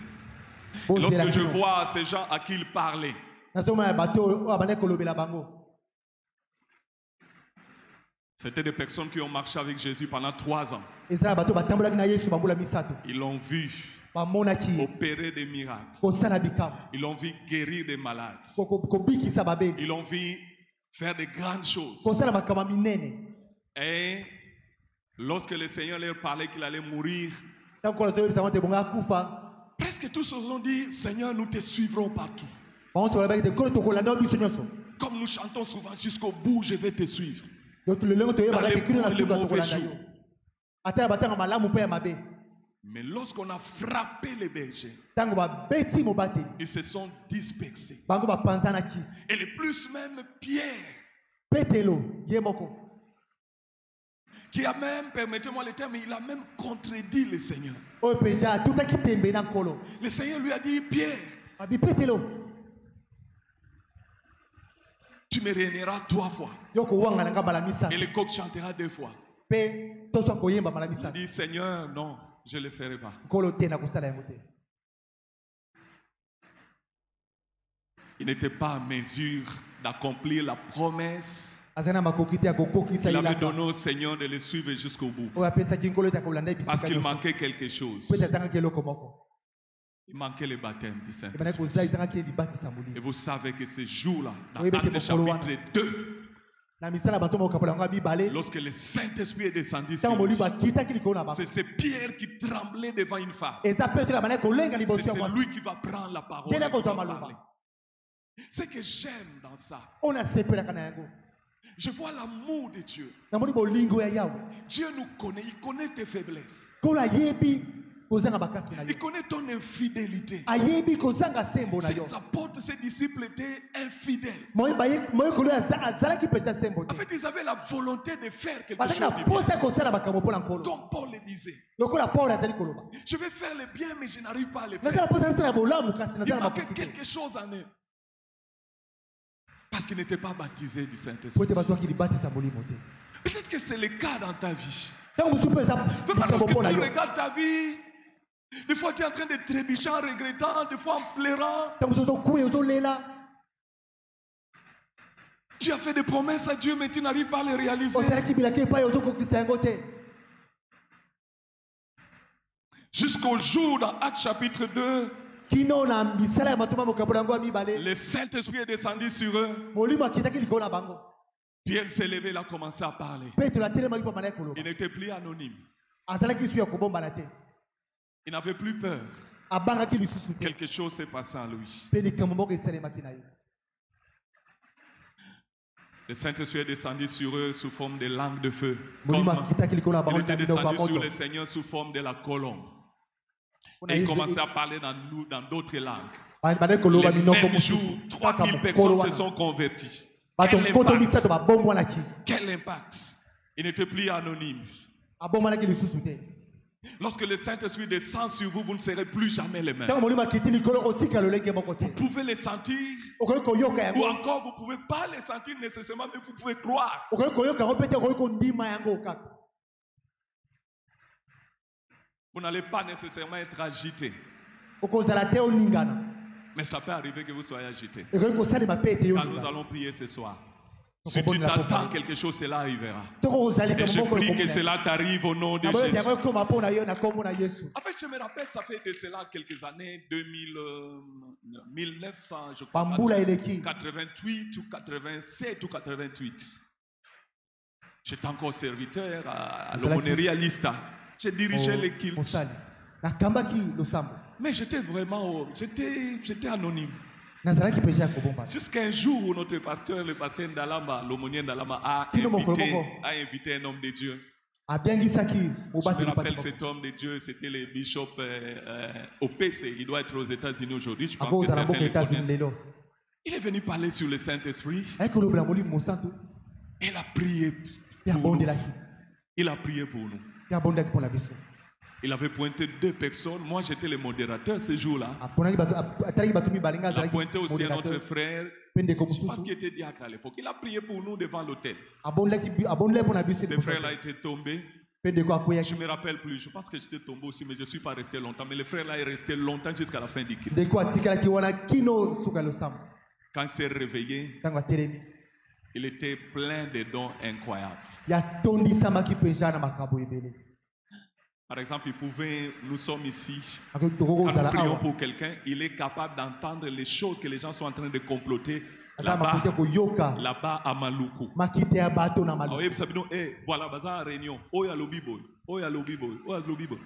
Et Bozela lorsque je kino. vois ces gens à qui il parlait, Nazomona bato oyo abandaki kolobela bango. c'était des personnes qui ont marché avec Jésus pendant 3 ans. Ezala bato batambolaki na Yesu bambula misato. Ils l'ont vu Bamonaki opérer des miracles. kosala bikamwa. Ils l'ont vu guérir des malades. Kobikisa babeli. Ils l'ont vu faire de grandes choses. Kosala makamwa minene. Et lorsque le Seigneur leur parlait qu'il allait mourir, Tango kola toyebisa bango te bongo akufa. presque tous ont dit, Seigneur, nous te suivrons partout. Bango tolobaki te kolo tokolanda biso nyonso. Comme nous chantons souvent, jusqu'au bout, je vais te suivre. Donc lelongo toyebaka te kino na les suka mauvais tokolanda yo. jours. Atala batanga malamu mpe ya mabe. Mais lorsqu'on a frappé les bergers, Tango babeti mobateli. ils se sont dispersés. Bango bapanzanaki. Et le plus même Pierre, Petelo ye moko. qui a même, permettez-moi le terme, il a même contredit le Seigneur. Oyo peja tutaki tembe na nkolo. Le Seigneur lui a dit, Pierre, Abi Petelo. Tu me réuniras 3 fois. Yoko wanga nanga malamisa. Et le coq chantera 2 fois. Pe toso koyemba Il malamisa. dit Seigneur, non, je ne le ferai pas. Kolo te na kusala yango te. Il n'était pas à mesure d'accomplir la promesse Azana makokiti akokokisa qu'il avait ilaka. donnée au Seigneur de le suivre jusqu'au bout. Oya pesa kinkolo ta kolanda bisika. Parce qu'il manquait quelque chose. Pesa tanga keloko moko. Il manquait le baptême du Ebana Saint-Esprit. kozai tanga ke libatisa Et molimo. vous savez que ce jour-là, dans Oui, mais Actes t'es pas chapitre 2, Na misala bato mo kapola nga mibale. lorsque le Saint-Esprit est descendu Tango sur lui, molimo akita kiliko na ba. c'est Pierre qui tremblait devant une femme. Eza Petro la bana kolenga liboso C'est ya lui qui va prendre la parole. Yena et qui va kozwa maloba. parler. Ce que j'aime dans ça, On a sepela kana yango. je vois l'amour de Dieu. Na moni bolingo ya yawo. Dieu nous connaît, il connaît tes faiblesses. Kola yebi kozanga bakasi na yo. Il connaît ton infidélité. Ayebi kozanga sembo na yo. Ses apôtres, ses disciples étaient infidèles. Moyo kolo azala ki peta sembo En te. fait, ils avaient la volonté de faire quelque Parce chose que de na bien. posa kosala makambo pola nkolo. Comme Paul le disait. Lokola Paul azali koloba. Je vais faire le bien, mais je n'arrive pas à le Nazala faire. posa sala bolamu kasi Il nazala manquait makokite. quelque chose en eux. Parce qu'ils n'étaient pas baptisés du Saint-Esprit. Pote bazwa ki libatisa molimo te. Peut-être que c'est le cas dans ta vie. Tango musu pesa Lorsque likambo tu pona yo. regardes ta vie, des fois tu es en train de trébucher en regrettant, des fois en pleurant. Tango zo kuya zo lela. Tu as fait des promesses à Dieu, mais tu n'arrives pas à les réaliser. Osala ki bilake pa yo zo kokisa yango te. Jusqu'au jour, dans Actes chapitre 2, Kino na misala ya matuma mo kapola ngo mibale. le Saint-Esprit est descendu sur eux. Molimo akita ki likona bango. Pierre s'est levé, il a commencé à parler. Petro la telema ki pa mana koloba. Il n'était plus anonyme. Azala ki su ya kobomba na te. Il n'avait plus peur. Abanga ki lisusu te. Quelque chose s'est passé en lui. Pe likambo moko esalema ki na ye. Le Saint-Esprit est descendu sur eux sous forme de langue de feu. Molimo Comme akita ki likona il bango était na biloko ya descendu sur moto. le Seigneur sous forme de la colombe. Ona Et il Yesu- commençait à parler dans d'autres langues. Bana koloba Les minoko mêmes jours, mususu. 3000 personnes se sont converties. Bato Quel nkoto impact? misato babongwana ki. Quel impact? Il n'était plus anonyme. Abongwana ki lisusu te. Lorsque le Saint-Esprit descend sur vous, vous ne serez plus jamais les mêmes. Tango molimo akiti likolo otika lolenge moko te. Vous pouvez les sentir, Okoki koyoka ou yango. encore vous ne pouvez pas les sentir nécessairement, mais vous pouvez croire. Okoki koyoka yango pete okoki kondima yango kaka. Vous n'allez pas nécessairement être agité, Okozala te oningana. mais ça peut arriver que vous soyez agité. Okoki kosalema pe ete Quand nous oningana. allons prier ce soir, Faut si tu bonne la t'attends compagnie. quelque chose, cela arrivera. Toko ozali Et je kama moko prie que ekomona. cela t'arrive au nom de Naboyo Jésus. yango ekoma mpona yo na kombo na Yesu. En fait, je me rappelle, ça fait de cela quelques années, 1900, je crois, Bambula eleki. 88 ou 87 ou 88. J'étais encore serviteur à l'aumônerie à Lista. J'ai dirigé les kilts. Mosali. Nakambaki losambo. Mais j'étais vraiment, j'étais anonyme. Nazalaki peje ya kobomba. Jusqu'à un jour où notre pasteur, le pasteur Ndalama, l'aumônier Ndalama, a invité un homme de Dieu. Abiangisaki Je mobati me rappelle lopati. cet homme de Dieu, c'était le bishop OPC. Il doit être aux États-Unis aujourd'hui. Je pense Ako que ozala certains mboka le États-Unis connaissent. lelo. Il est venu parler sur le Saint-Esprit. Akolobela molimo mosantu. Il a prié Ya pour nous. bondelaki. Il a prié pour nous. Ya bondaki mpona biso. Il avait pointé 2 personnes. Moi, j'étais le modérateur ce jour-là. Aponaki bato atalaki bato mibale nga Il a azalaki pointé aussi un autre modérateur. frère. Pende ko Je pense mususu. qu'il était diacre à l'époque. Il a prié pour nous devant l'autel. Abondaki mpona biso. Ce frère-là était tombé. Pende ko Je akoyaki. ne me rappelle plus. Je pense que j'étais tombé aussi, mais je ne suis pas resté longtemps. Mais le frère-là est resté longtemps jusqu'à la fin du culte. Ndeko atikalaki wana kino suka losambo. Quand il s'est réveillé, Tango atelemi. il était plein de dons incroyables. Ya tondisamaki mpenza na makambo ebele. Par exemple, nous sommes ici. Akoki Quand nous tokozala prions awa. pour quelqu'un, il est capable d'entendre les choses que les gens sont en train de comploter Aza là-bas, makoki koyoka là-bas à Maluku. makite ya bato na Ah maluku. oui, vous savez, non, voilà, baza en réunion. Oh, il y a le bibo. Oh, il y a le bibo. Oh, il y a le bibo.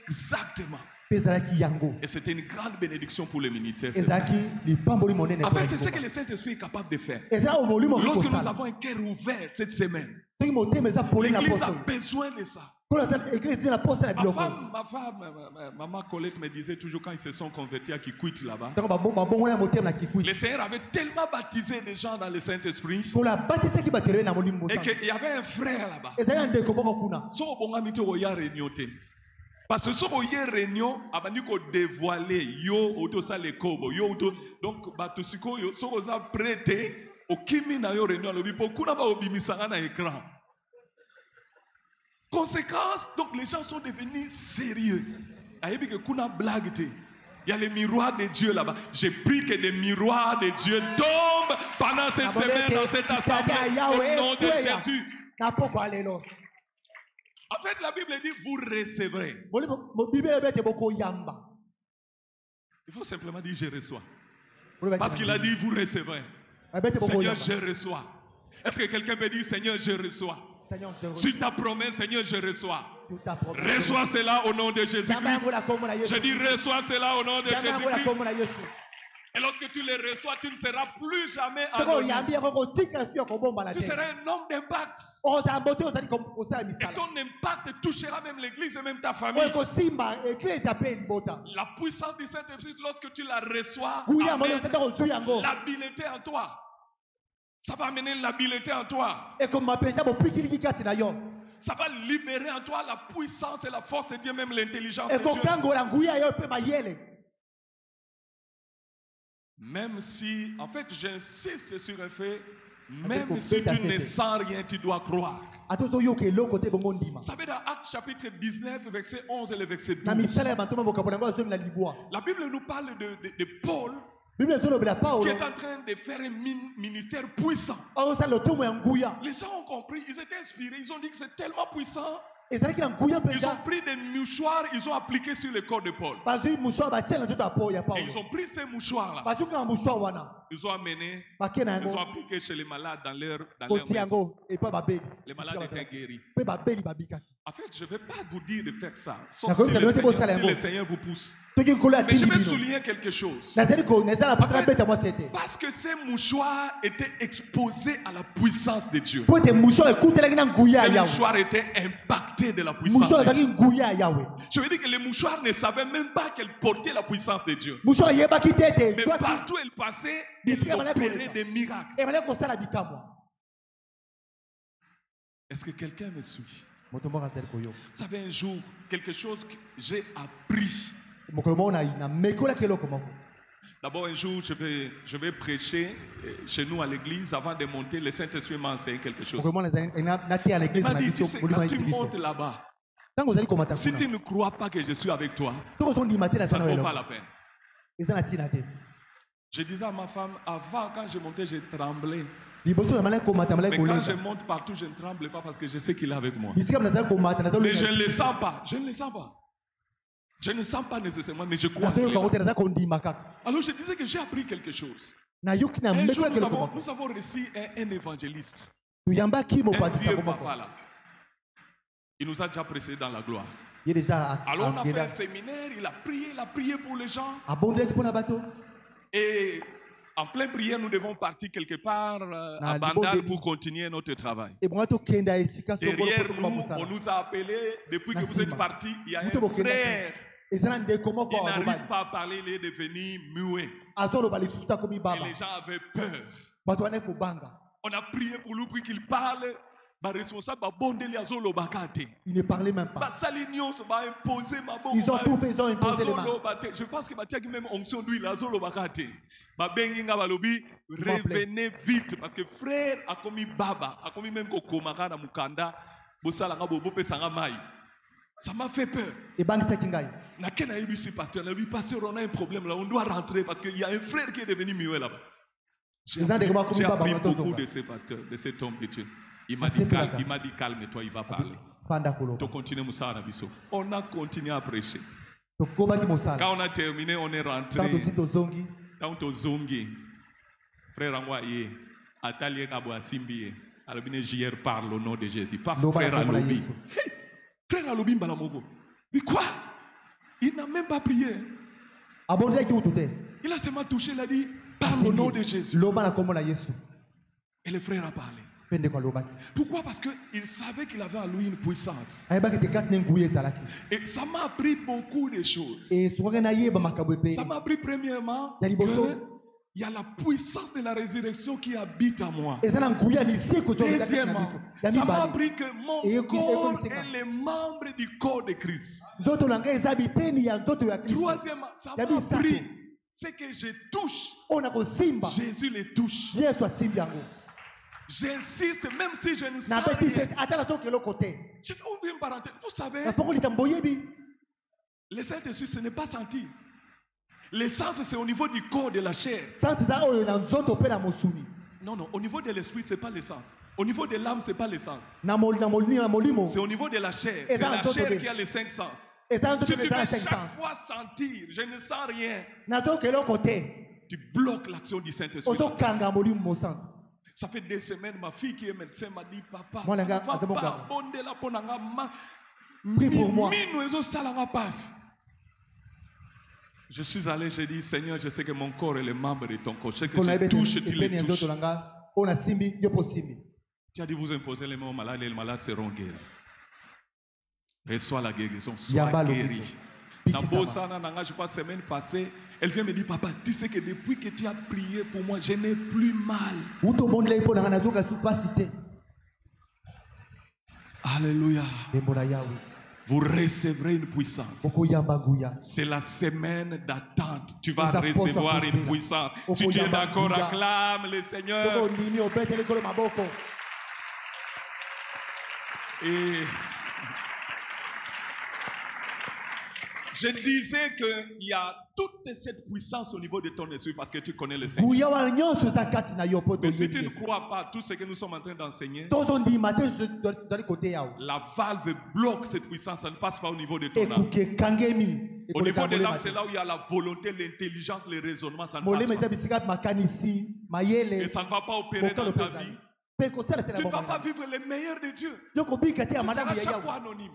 Exactement. Mpe ezalaki yango. Et c'était une grande bénédiction pour le ministère. Ezalaki lipamboli monene. En fait, c'est ce que le Saint-Esprit est capable de faire. Ezala omolimo Lorsque nous kosala. avons un cœur ouvert cette semaine, Soki motema eza poli na l'Église a poso. besoin de ça. Kola sa église eza na posa na biloko. Maman Colette me disait toujours quand ils se sont convertis à Kikwit là-bas, Tango babongo na motema na kikwiti. le Seigneur avait tellement baptisé des gens dans le Saint-Esprit Kola batisaki bato elebe na molimo et mosala. qu'il y avait un frère là-bas. Ezali ndeko moko kuna. So bongami te oya réunion te. Parce que so oya réunion abandi ko dévoiler yo auto ça les kobo yo auto donc bato siko yo so oza prêté okimi na yo réunion alobi po kuna ba obimisanga na écran. Conséquence, donc les gens sont devenus sérieux. Ayebi que kuna blague te. Il y a les miroirs de Dieu là-bas. J'ai pris que des miroirs de Dieu tombent pendant cette semaine dans cette assemblée au nom de Jésus. En fait, la Bible dit vous recevrez. Il faut simplement dire je reçois. Parce qu'il a dit vous recevrez. Seigneur, je reçois. Est-ce que quelqu'un peut dire Seigneur, je reçois? Sur ta promesse, Seigneur, je reçois. Reçois cela au nom de Jésus-Christ. Je dis reçois cela au nom de Jésus-Christ. Et lorsque tu les reçois, tu ne seras plus jamais anonyme. Tu seras un homme d'impact. Et ton impact touchera même l'église et même ta famille. La puissance du Saint-Esprit, lorsque tu la reçois, amène l'habileté en toi. Ça va amener l'habileté en toi. Ça va libérer en toi la puissance et la force de Dieu, même l'intelligence de Dieu. Même si, en fait, j'insiste sur un fait, même si tu ne sens rien, tu dois croire. Vous savez, dans Actes chapitre 19, verset 11 et le verset 12, la Bible nous parle de Paul, qui est en train de faire un ministère puissant. Les gens ont compris, ils étaient inspirés, ils ont dit que c'est tellement puissant. Ils ont pris des mouchoirs, ils ont appliqué sur le corps de Paul. Et ils ont pris ces mouchoirs-là. Ils ont amené, ils ont appliqué chez les malades dans leur maison. Les malades étaient guéris. En fait, je ne vais pas vous dire de faire ça, sauf si le Seigneur vous pousse. Mais je vais souligner quelque chose. Parce que ces mouchoirs étaient exposés à la puissance de Dieu. Ces mouchoirs étaient impactés de la puissance de Dieu. Je veux dire que les mouchoirs ne savaient même pas qu'elles portaient la puissance de Dieu. Mais partout où elles passaient, elles opéraient des miracles. Est-ce que quelqu'un me suit? Vous savez, un jour, quelque chose que j'ai appris. D'abord, un jour, je vais prêcher chez nous à l'église. Avant de monter, le Saint-Esprit m'a enseigné quelque chose. Il m'a dit, tu sais, quand tu montes là-bas, si tu ne crois pas que je suis avec toi, ça ne vaut pas la peine. Je disais à ma femme, avant, quand je montais, je tremblais. Mais quand je monte partout, je ne tremble pas parce que je sais qu'il est avec moi. Mais je ne le sens pas. Je ne le sens pas. Je ne sens pas nécessairement, mais je crois. Alors je disais que j'ai appris quelque chose. Un jour, nous avons reçu un évangéliste. Un vieux papa là. Il nous a déjà précédé dans la gloire. Alors on a fait un séminaire, il a prié pour les gens. Et en pleine prière, nous devons partir quelque part à Bandal pour continuer notre travail. Derrière nous, on nous a appelés, depuis que vous êtes partis, il y a un frère. Il n'arrive pas à parler, il est devenu muet. Et les gens avaient peur. On a prié pour lui, pour qu'il parle. Il ne parlait même pas. Ils ont tout fait, ils ont imposé les mains. Je pense que même onction d'huile, revenez vite parce que frère a commis baba, a commis même kokomaka na mukanda, bosalanga bobo sanga mai. Ça m'a fait peur. Pasteur, on a un problème là, on doit rentrer parce qu'il y a un frère qui est devenu muet là-bas. J'ai appris beaucoup de ces pasteurs, de cet homme de Dieu. Il m'a dit calme-toi, il va parler. On a continué à prêcher. Quand on a terminé, on est rentré. Quand on zongi, frère Angwaye, Atalié Kabwa Simbié, Alabine JR parle au nom de Jésus. Pas frère Alobi. Frère Alobi Mbalamogo. Mais quoi? Il n'a même pas prié. Il a seulement touché, il a dit parle au nom de Jésus. Et le frère a parlé. Pourquoi? Parce qu'il savait qu'il avait en lui une puissance. Et ça m'a appris beaucoup de choses. Ça m'a appris premièrement qu'il y a la puissance de la résurrection qui habite en moi. Deuxièmement, ça m'a appris que mon corps est les membres du corps de Christ. Troisièmement, c'est que je touche. ona kosimba Jésus les touche. Yesu asimbi yango J'insiste, même si je ne sens na beti rien. ata na toke côté Je vais ouvrir une parenthèse. Vous savez, na poko likambo yebi le Saint-Esprit, ce n'est pas senti. L'essence, c'est au niveau du corps, de la chair. santi za oyo na nzoto pe na mosuni Non, non, au niveau de l'esprit, ce n'est pas l'essence. Au niveau de l'âme, ce n'est pas l'essence. na molimo C'est au niveau de la chair. Et C'est ça, la en chair total. qui a les 5 sens. eza Si nzoto tu veux eza na chaque 5 sens fois sentir, je ne sens rien, na toke côté tu bloques l'action du Saint-Esprit. ozokanga molimo mosantu Ça fait des semaines, ma fille qui est médecin m'a dit, papa, Moi, ça les ne gars, va attends, mon pas gars. abonder la ponanga ma. Prie pour moi. Passe. Je suis allé, j'ai dit, Seigneur, je sais que mon corps est le membre de ton corps. Je sais que je touche, tu les eteni ya touches. nzoto na nga oyo nasimbi yo mpo osimbi Tu as dit, vous imposez les mains aux malades et les malades seront guéris. Reçois la guérison, sois Yamba guéri. lobiko. Dans Pikisama. Bossana, Nanga, je crois, semaine passée, elle vient me dire, papa, tu sais que depuis que tu as prié pour moi, je n'ai plus mal. utobondelaki mpo na nga nazoka su pasi te Alléluia. ndembo na yawe Vous recevrez une puissance. okoyamba nguya C'est la semaine d'attente. Tu vas Nous apportons recevoir sa une puissance. puissance. Au Si tu es Koyamba d'accord, Bouya. acclame le soki Seigneur. ondimi obeteli likolo maboko Et je disais qu'il y a toute cette puissance au niveau de ton esprit parce que tu connais le Seigneur. nguya wana nyonso eza kati na yo mpo Mais si tu toyebi ne Yesu. crois pas tout ce que nous sommes en train d'enseigner, tozondima te tozali kote yawe la valve bloque cette puissance. Ça ne passe pas au niveau de ton âme. ekuki ekangemi Au niveau de l'âme, molema c'est là où il y a la volonté, l'intelligence, le raisonnement. Ça ne molema passe eza pas. bisika makanisi Et mayele ça ne va pas opérer kokalo dans mpe ta vie. ezali mpe kosala te na Tu ne vas bomoi pas na vivre le meilleur de Dieu. yo kobika te ya Tu seras malamu ya chaque fois yawe anonyme.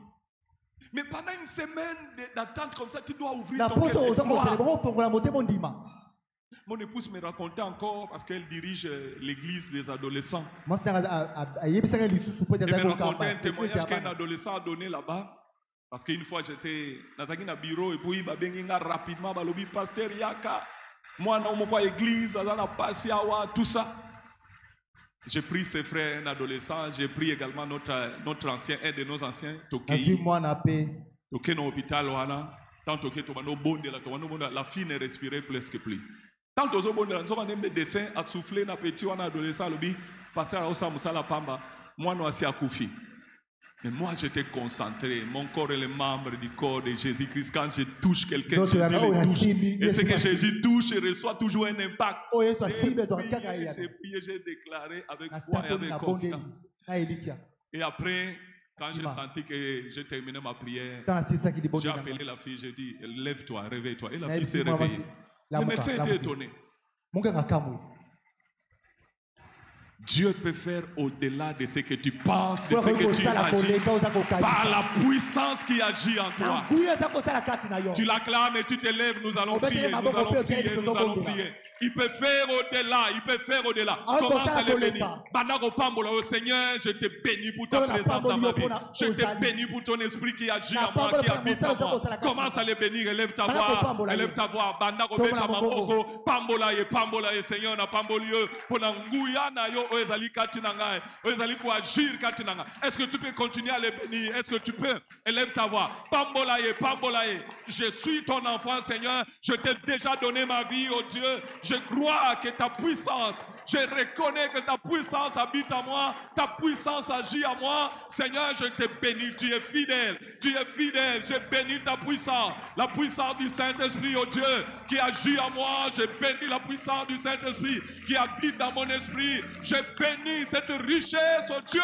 Mais pendant une semaine d'attente comme ça, tu dois ouvrir na ton poso cœur. et oza kosala croire. bongo ofongola motema ondima Mon épouse me racontait encore, parce qu'elle dirige l'église des adolescents. mwasi nanga ayebisaka lisusu mpo ete Elle azali me racontait kokamba un témoignage eglise ya qu'un bana. adolescent a donné là-bas. Parce qu'une fois, j'étais dans un bureau et puis babengi nga rapidement, balobi pasteur Yaka, moi na moko église, azana pasi awa, tout ça. J'ai pris ses frères, un adolescent, j'ai pris également notre ancien, un de nos anciens, nazwi Tokei. mwana mpe Toké dans l'hôpital, tant Toké, la fille ne respirait presque plus. Tant que les médecins a soufflé dans petit adolescent, le pasteur Aosa Moussala Pamba, moi, non, c'est à Koufi. Mais moi, j'étais concentré. Mon corps est le membre du corps de Jésus-Christ. Quand je touche quelqu'un, Donc, Jésus là, on le a touche. simbi, Et ce Yesu que masi. Jésus touche, il reçoit toujours un impact. oyo yesu J'ai asimbi ezwaka kaka prié, yaka j'ai prié, j'ai déclaré avec foi et natapoli avec na bondeli confiance. na elikia Et après, quand j'ai Ima. senti que j'ai terminé ma prière, ntango nasilisaki j'ai libondeli appelé la fille, j'ai dit, lève-toi, réveille-toi. Et la Na fille yebisi s'est mwana réveillée. mwasi, Le lamuka, médecin était lamuka. étonné. monganga kamwe Dieu peut faire au-delà de ce que tu penses, de mpo ce nakoki que tu kosala agis, koleka oza par kokanisa la puissance qui agit en na toi. nguya eza kosala kati na yo Tu l'acclames et tu te lèves, nous allons Obetele prier, nous maboko allons pe prier, okende nous allons tozobondela. prier. Il peut faire au-delà, il peut faire au-delà. Ah, Commence kosala à le koleka. bénir. Bandako pambola, oh Seigneur, je te bénis pour ta Tona présence dans ma pamboli yo vie. pona Je te ozali. bénis pour ton esprit qui agit Na en moi, pambola qui pona habite en mosala moi. kosala Commence à le bénir, élève ta Bandako voix, pambola élève ye. ta voix. Bandako Tona beta maboko. maboko, pambola ye, Seigneur, na pamboli yo, pona nguya na yo, oezali kati na ngai, oezali pour agir kati na ngai. Est-ce que tu peux continuer à le bénir? Est-ce que tu peux? Élève ta voix. Pambola ye. Je suis ton enfant, Seigneur. Je t'ai déjà donné ma vie, oh Dieu. Je crois que ta puissance, je reconnais que ta puissance habite en moi, ta puissance agit en moi. Seigneur, je te bénis, tu es fidèle, je bénis ta puissance, la puissance du Saint-Esprit, oh Dieu, qui agit en moi. Je bénis la puissance du Saint-Esprit qui habite dans mon esprit. Je bénis cette richesse, oh Dieu,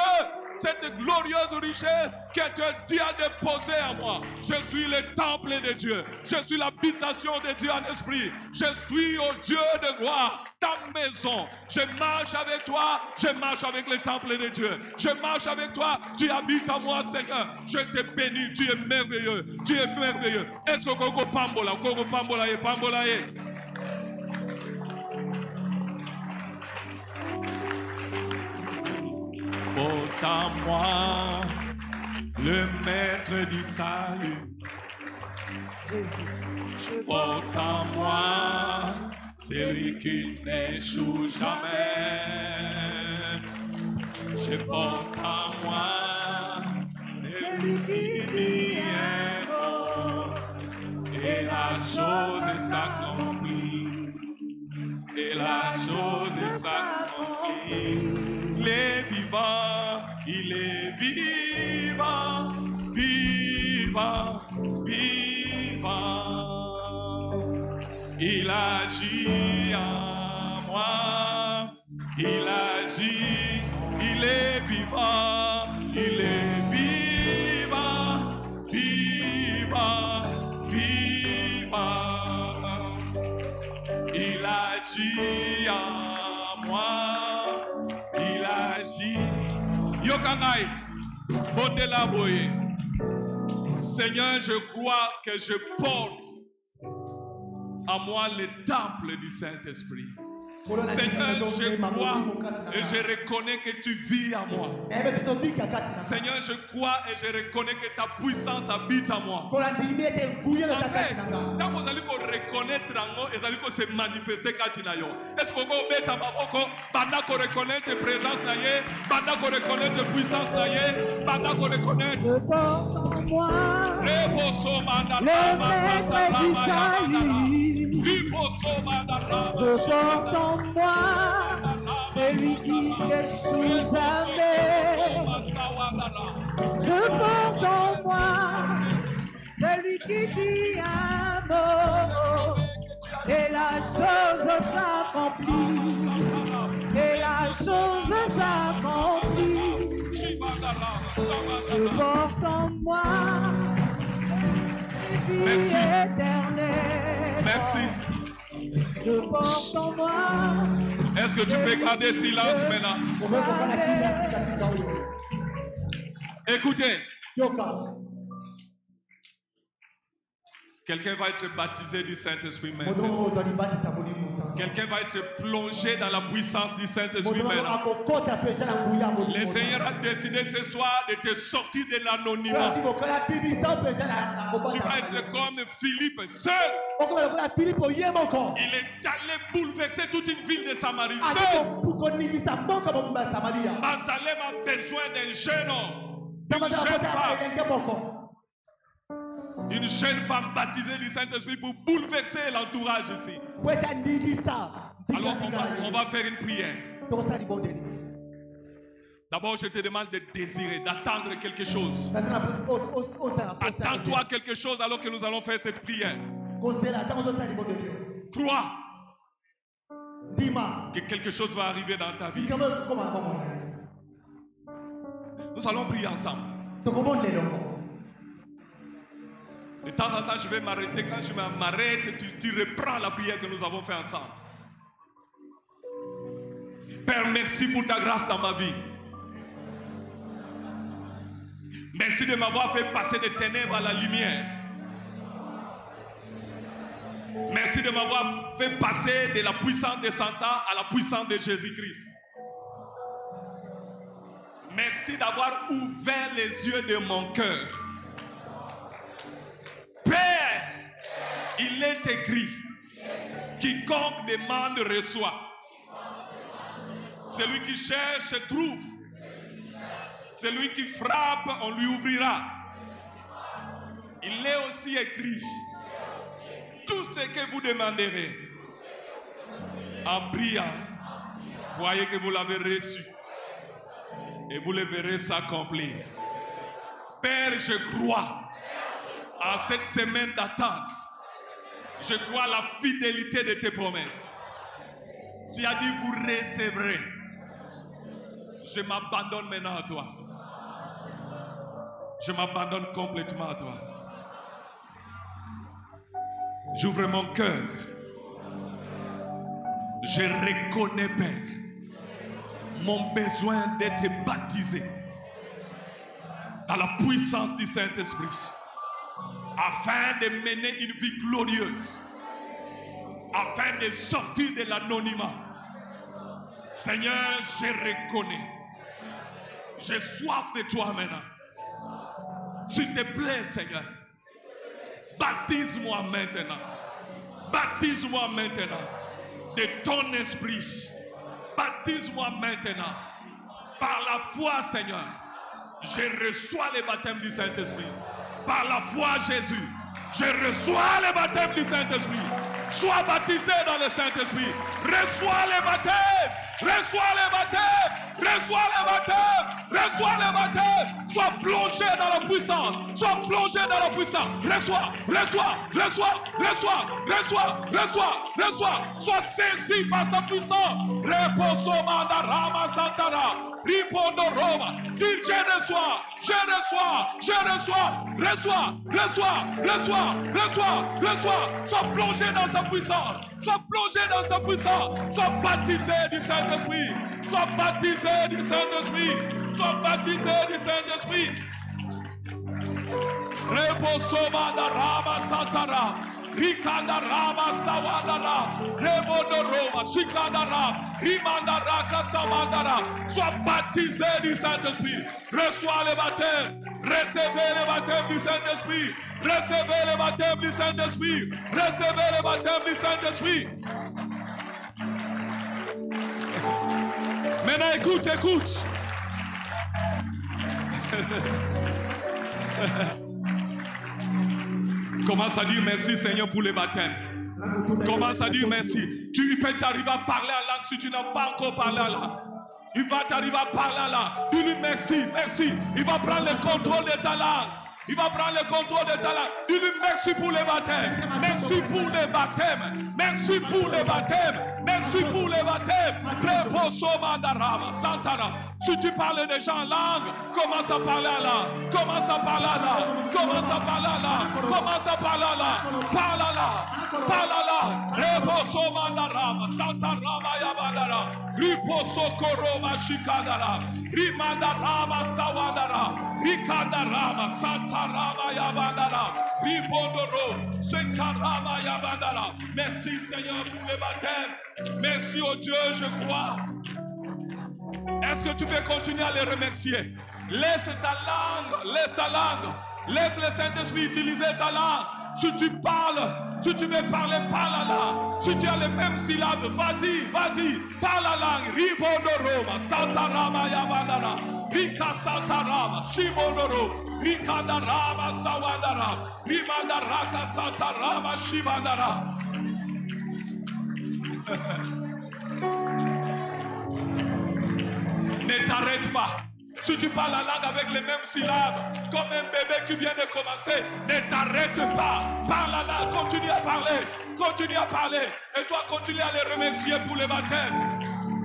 cette glorieuse richesse que Dieu a déposée en moi. Je suis le temple de Dieu. Je suis l'habitation de Dieu en esprit. Je suis, oh Dieu de gloire, ta maison. Je marche avec toi. Je marche avec le temple de Dieu. Je marche avec toi. Tu habites en moi, Seigneur. Je te bénis. Tu es merveilleux. Tu es merveilleux. Est-ce que Koko Pambola ye. Porte à moi le maître du salut. Porte à moi celui qui n'échoue jamais. Je porte à moi celui qui dit un mot et la chose s'accomplit. Il est vivant, vivant, vivant. Il agit en moi. Il agit, il est vivant. Il est vivant, vivant, vivant. Il agit en moi. Il agit. Yokangai, Bondela Boye. Seigneur, je crois que je porte en moi le temple du Saint-Esprit. Seigneur, je crois et je reconnais que tu vis en moi. Seigneur, je crois et je reconnais que ta puissance habite en moi. En fait, quand vous allez reconnaître en moi, vous allez se manifester quand il y a. Est-ce que vous êtes à Maboko, pendant qu'on reconnaît tes présences, pendant qu'on reconnaît tes puissances, pendant qu'on reconnaît. Je porte en moi le je porte en moi celui qui est sous jamais. Je porte en moi celui qui dit un mot et la chose s'accomplit. Et la chose s'accomplit. Je porte en moi Merci. éternel. Merci. Je porte en moi. Est-ce que tu peux garder silence maintenant? Écoutez. Quelqu'un va être baptisé du Saint-Esprit maintenant. Quelqu'un va être plongé dans la puissance du Saint-Esprit maintenant. Le Seigneur a décidé ce soir de te sortir de l'anonymat. Tu vas être comme Philippe, seul. Il est allé bouleverser toute une ville de Samarie. Seul. Manzalem a besoin d'un jeune homme, d'une jeune femme. Une jeune femme baptisée du Saint-Esprit pour bouleverser l'entourage ici. Alors on va faire une prière. D'abord je te demande de désirer, d'attendre quelque chose. Attends-toi quelque chose alors que nous allons faire cette prière. Crois que quelque chose va arriver dans ta vie. Nous allons prier ensemble. De temps en temps, je vais m'arrêter. Quand je m'arrête, tu reprends la prière que nous avons fait ensemble. Père, merci pour ta grâce dans ma vie. Merci de m'avoir fait passer des ténèbres à la lumière. Merci de m'avoir fait passer de la puissance de Satan à la puissance de Jésus-Christ. Merci d'avoir ouvert les yeux de mon cœur. Père, il est écrit, quiconque demande reçoit. Celui qui cherche trouve. Celui qui frappe, on lui ouvrira. Il est aussi écrit, tout ce que vous demanderez, en priant, voyez que vous l'avez reçu et vous le verrez s'accomplir. Père, je crois en cette semaine d'attente, je crois à la fidélité de tes promesses. Tu as dit, vous recevrez. Je m'abandonne maintenant à toi. Je m'abandonne complètement à toi. J'ouvre mon cœur. Je reconnais, Père, mon besoin d'être baptisé dans la puissance du Saint-Esprit, afin de mener une vie glorieuse, afin de sortir de l'anonymat. Seigneur, je reconnais. J'ai soif de toi maintenant. S'il te plaît, Seigneur, baptise-moi maintenant. Baptise-moi maintenant de ton esprit. Baptise-moi maintenant. Par la foi, Seigneur, je reçois le baptême du Saint-Esprit. Par la foi, Jésus, je reçois le baptême du Saint-Esprit. Sois baptisé dans le Saint-Esprit. Reçois le baptême. Reçois le baptême. Reçois le baptême. Reçois le baptême. Sois plongé dans la puissance. Sois plongé dans la puissance. Reçois, reçois, reçois, reçois, reçois, reçois, reçois. Sois saisi par sa puissance. Reposo mandarama santana. Ripondo Roma. Dis je reçois, je reçois, je reçois. Reçois, reçois, reçois, reçois, reçois. Sois plongé dans sa puissance. Sois plongé dans sa puissance. Sois baptisé du Saint-Esprit. Sois baptisé du Saint-Esprit. Sois baptisé du Saint-Esprit. Reboso mandarama santana. Rikanda Rama Sawadara, Rebodo Roma, Shikandara, Rimandara Kasamandara. Sois baptisé du Saint-Esprit. Reçois le baptême. Recevez le baptême du Saint-Esprit. Recevez le baptême du Saint-Esprit. Recevez le baptême du Saint-Esprit. Maintenant écoute, écoute. Commence à dire merci Seigneur pour les baptêmes. Commence à dire merci. Tu peux t'arriver à parler à langue si tu n'as pas encore parlé à langue. Il va t'arriver à parler à langue. Dis-lui merci, merci. Il va prendre le contrôle de ta langue. Il va prendre le contrôle de ta langue. Dis-lui merci pour les baptêmes. Merci pour les baptêmes. Merci pour les baptêmes. Merci pour les baptêmes. Reposo mandarama santana. Si tu parles déjà en langue, commence à parler à langue. Commence à parler à langue. Commence à parler à langue. Commence à parler à langue. Parle à langue. Parle à langue. Reposo mandarama santarama yabandara. Riposo koroma shikandara. Rimandarama sawadara. Rikandarama santarama yabandara. Ripondoro sentarama yabandara. Merci Seigneur pour les baptêmes. Merci au Dieu, je crois. Est-ce que tu peux continuer à les remercier? Laisse ta langue, laisse ta langue. Laisse le Saint-Esprit utiliser ta langue. Si tu parles, si tu veux parler, parle la langue. Si tu as les mêmes syllabes, vas-y, vas-y, parle la langue. Ribondoroma, Santarama Yabandara, Rika Santarama, Shibondoro, Rikandarama Sawandara, Rimandaraka Santarama Shibandara. Ne t'arrête pas. Si tu parles la langue avec les mêmes syllabes, comme un bébé qui vient de commencer, ne t'arrête pas. Parle la langue, continue à parler. Continue à parler. Et toi, continue à les remercier pour les baptêmes.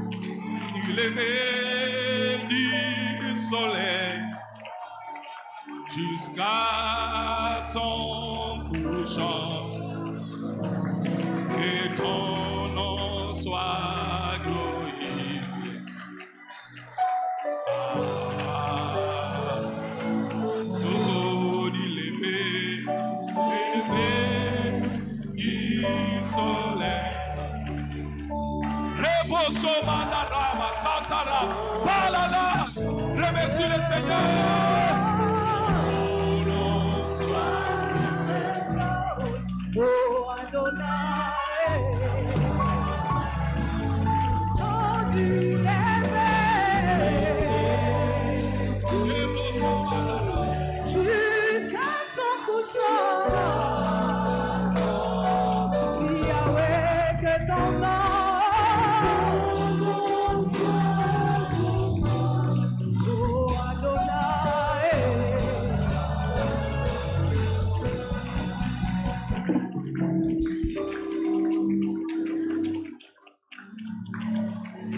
Du lever du soleil jusqu'à son couchant, que ton nom soit glorifié. Oh, du lever du soleil. Reboso mandarama santara. Palala. Remercie le Seigneur. Oh Adonai, oh du jusqu'à son couchant, Yahweh, que ton nom oh Adonai.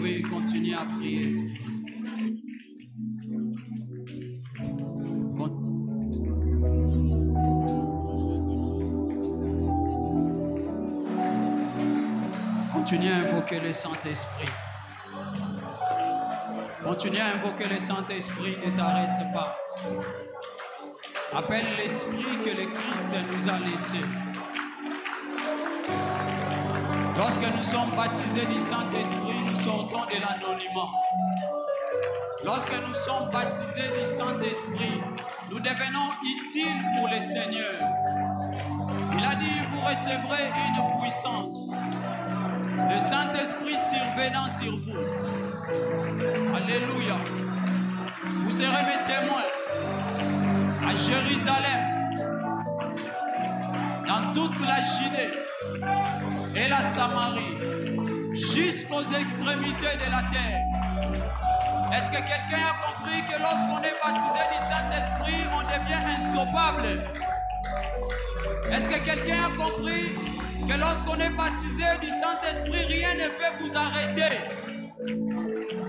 Oui, continuez à prier. Continuez à invoquer le Saint-Esprit. Continuez à invoquer le Saint-Esprit, ne t'arrête pas. Appelle l'Esprit que le Christ nous a laissé. Lorsque nous sommes baptisés du Saint-Esprit, nous sortons de l'anonymat. Lorsque nous sommes baptisés du Saint-Esprit, nous devenons utiles pour le Seigneur. Il a dit, vous recevrez une puissance. Le Saint-Esprit survenant sur vous. Alléluia. Vous serez mes témoins à Jérusalem, dans toute la Judée et la Samarie, jusqu'aux extrémités de la terre. Est-ce que quelqu'un a compris que lorsqu'on est baptisé du Saint-Esprit, on devient instoppable? Est-ce que quelqu'un a compris que lorsqu'on est baptisé du Saint-Esprit, rien ne peut vous arrêter?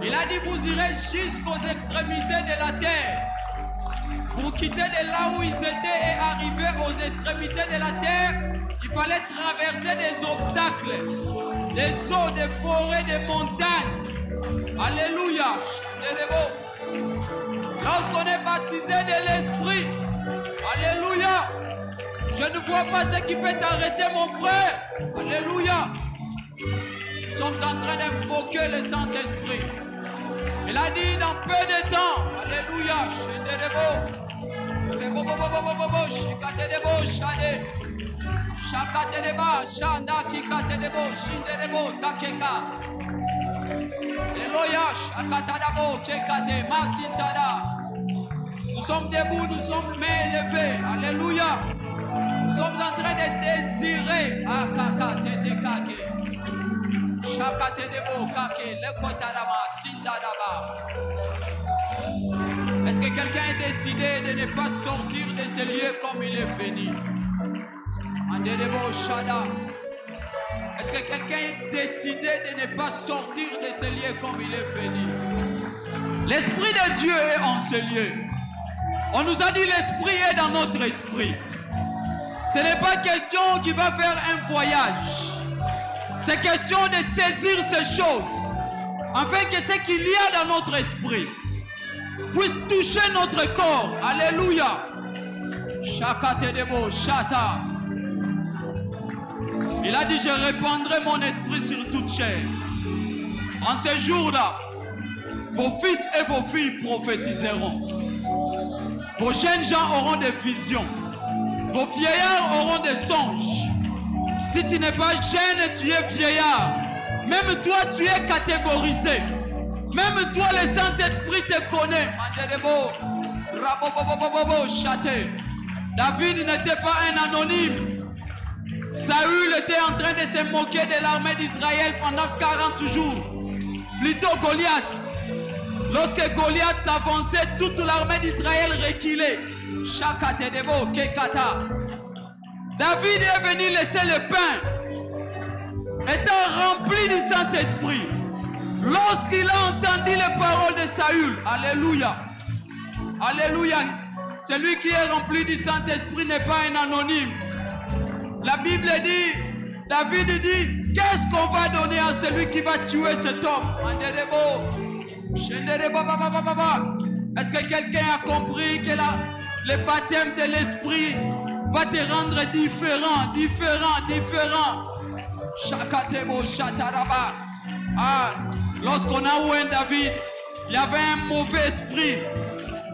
Il a dit, vous irez jusqu'aux extrémités de la terre. Pour quitter de là où ils étaient et arriver aux extrémités de la terre, il fallait traverser des obstacles, des eaux, des forêts, des montagnes. Alléluia. Lorsqu'on est baptisé de l'Esprit, alléluia, je ne vois pas ce qui peut t'arrêter, mon frère. Alléluia. Nous sommes en train d'invoquer le Saint-Esprit. Il a dit dans peu de temps, alléluia, nous sommes debout, nous sommes mains levées, alléluia. Nous sommes en train de désirer. Est-ce que quelqu'un est décidé de ne pas sortir de ce lieu comme il est venu? Est-ce que quelqu'un est décidé de ne pas sortir de ce lieu comme il est venu? L'Esprit de Dieu est en ce lieu. On nous a dit l'Esprit est dans notre esprit. Ce n'est pas question qu'il va faire un voyage. C'est question de saisir ces choses, afin que ce qu'il y a dans notre esprit puisse toucher notre corps. Alléluia. Il a dit, je répandrai mon esprit sur toute chair. En ce jour-là, vos fils et vos filles prophétiseront. Vos jeunes gens auront des visions. Vos vieillards auront des songes. Si tu n'es pas jeune, tu es vieillard. Même toi, tu es catégorisé. Même toi, le Saint-Esprit te connaît. David n'était pas un anonyme. Saül était en train de se moquer de l'armée d'Israël pendant 40 jours. Plutôt Goliath. Lorsque Goliath s'avançait, toute l'armée d'Israël reculait. David est venu laisser le pain, étant rempli du Saint-Esprit. Lorsqu'il a entendu les paroles de Saül, alléluia, alléluia, celui qui est rempli du Saint-Esprit n'est pas un anonyme. La Bible dit, David dit, qu'est-ce qu'on va donner à celui qui va tuer cet homme? Est-ce que quelqu'un a compris que le baptême de l'Esprit va te rendre différent? Lorsqu'on a oué David, il y avait un mauvais esprit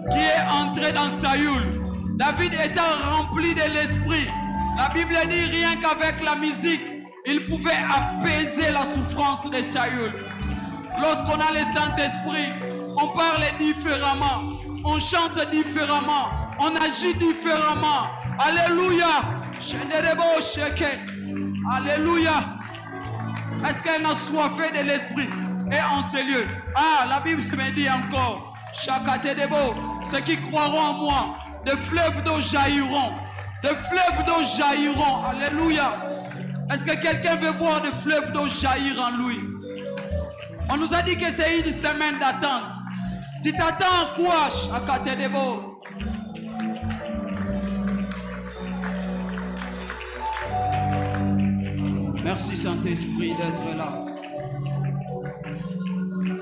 qui est entré dans Saül. David étant rempli de l'esprit, la Bible dit rien qu'avec la musique, il pouvait apaiser la souffrance de Saül. Lorsqu'on a le Saint-Esprit, on parle différemment, on chante différemment, on agit différemment. Alléluia. Alléluia. Est-ce qu'elle a soifé de l'esprit et en ce lieu? Ah, la Bible me dit encore, ceux qui croiront en moi, des fleuves d'eau jailliront. Des fleuves d'eau jailliront. Alléluia. Est-ce que quelqu'un veut voir des fleuves d'eau jaillir en lui? On nous a dit que c'est une semaine d'attente. Tu t'attends à quoi? Merci Saint-Esprit d'être là.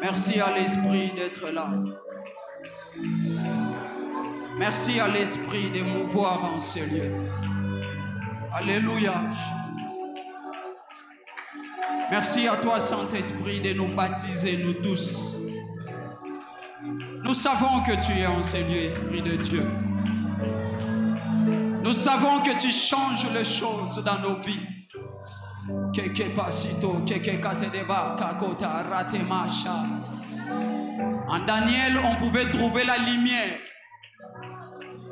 Merci à l'Esprit d'être là. Merci à l'Esprit de mouvoir en ce lieu. Alléluia. Merci à toi Saint-Esprit de nous baptiser, nous tous. Nous savons que tu es en ce lieu, Esprit de Dieu. Nous savons que tu changes les choses dans nos vies. En Daniel, on pouvait trouver la lumière.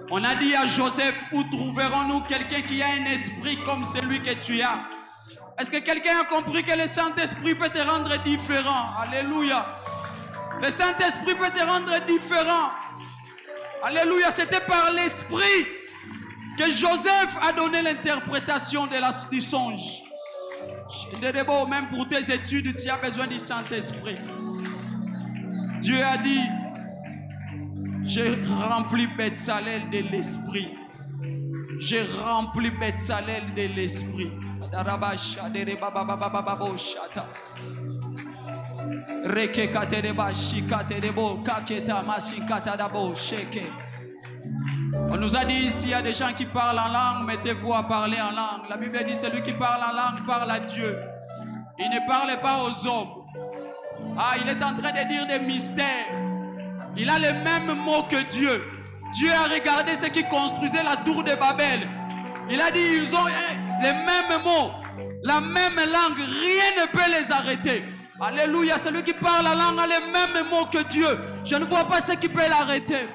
On a dit à Joseph, où trouverons-nous quelqu'un qui a un esprit comme celui que tu as? Est-ce que quelqu'un a compris que le Saint-Esprit peut te rendre différent? Alléluia. Le Saint-Esprit peut te rendre différent. Alléluia, c'était par l'Esprit que Joseph a donné l'interprétation du songe. Même pour tes études, tu as besoin du Saint-Esprit. Dieu a dit, j'ai rempli Bethsalel de l'Esprit. J'ai rempli Bethsalel de l'Esprit. On nous a dit, s'il y a des gens qui parlent en langue, mettez-vous à parler en langue. La Bible dit, celui qui parle en langue parle à Dieu. Il ne parle pas aux hommes. Ah, il est en train de dire des mystères. Il a les mêmes mots que Dieu. Dieu a regardé ceux qui construisaient la tour de Babel. Il a dit, ils ont les mêmes mots, la même langue. Rien ne peut les arrêter. Alléluia, celui qui parle la langue a les mêmes mots que Dieu. Je ne vois pas ce qui peut l'arrêter.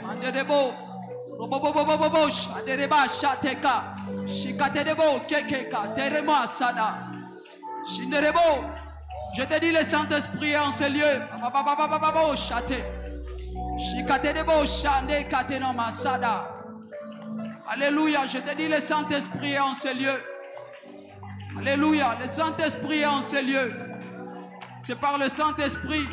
Je te dis, le Saint-Esprit est en ce lieu. Alléluia, je te dis, le Saint-Esprit est en ce lieu. Alléluia, le Saint-Esprit est en ce lieu. C'est par le Saint-Esprit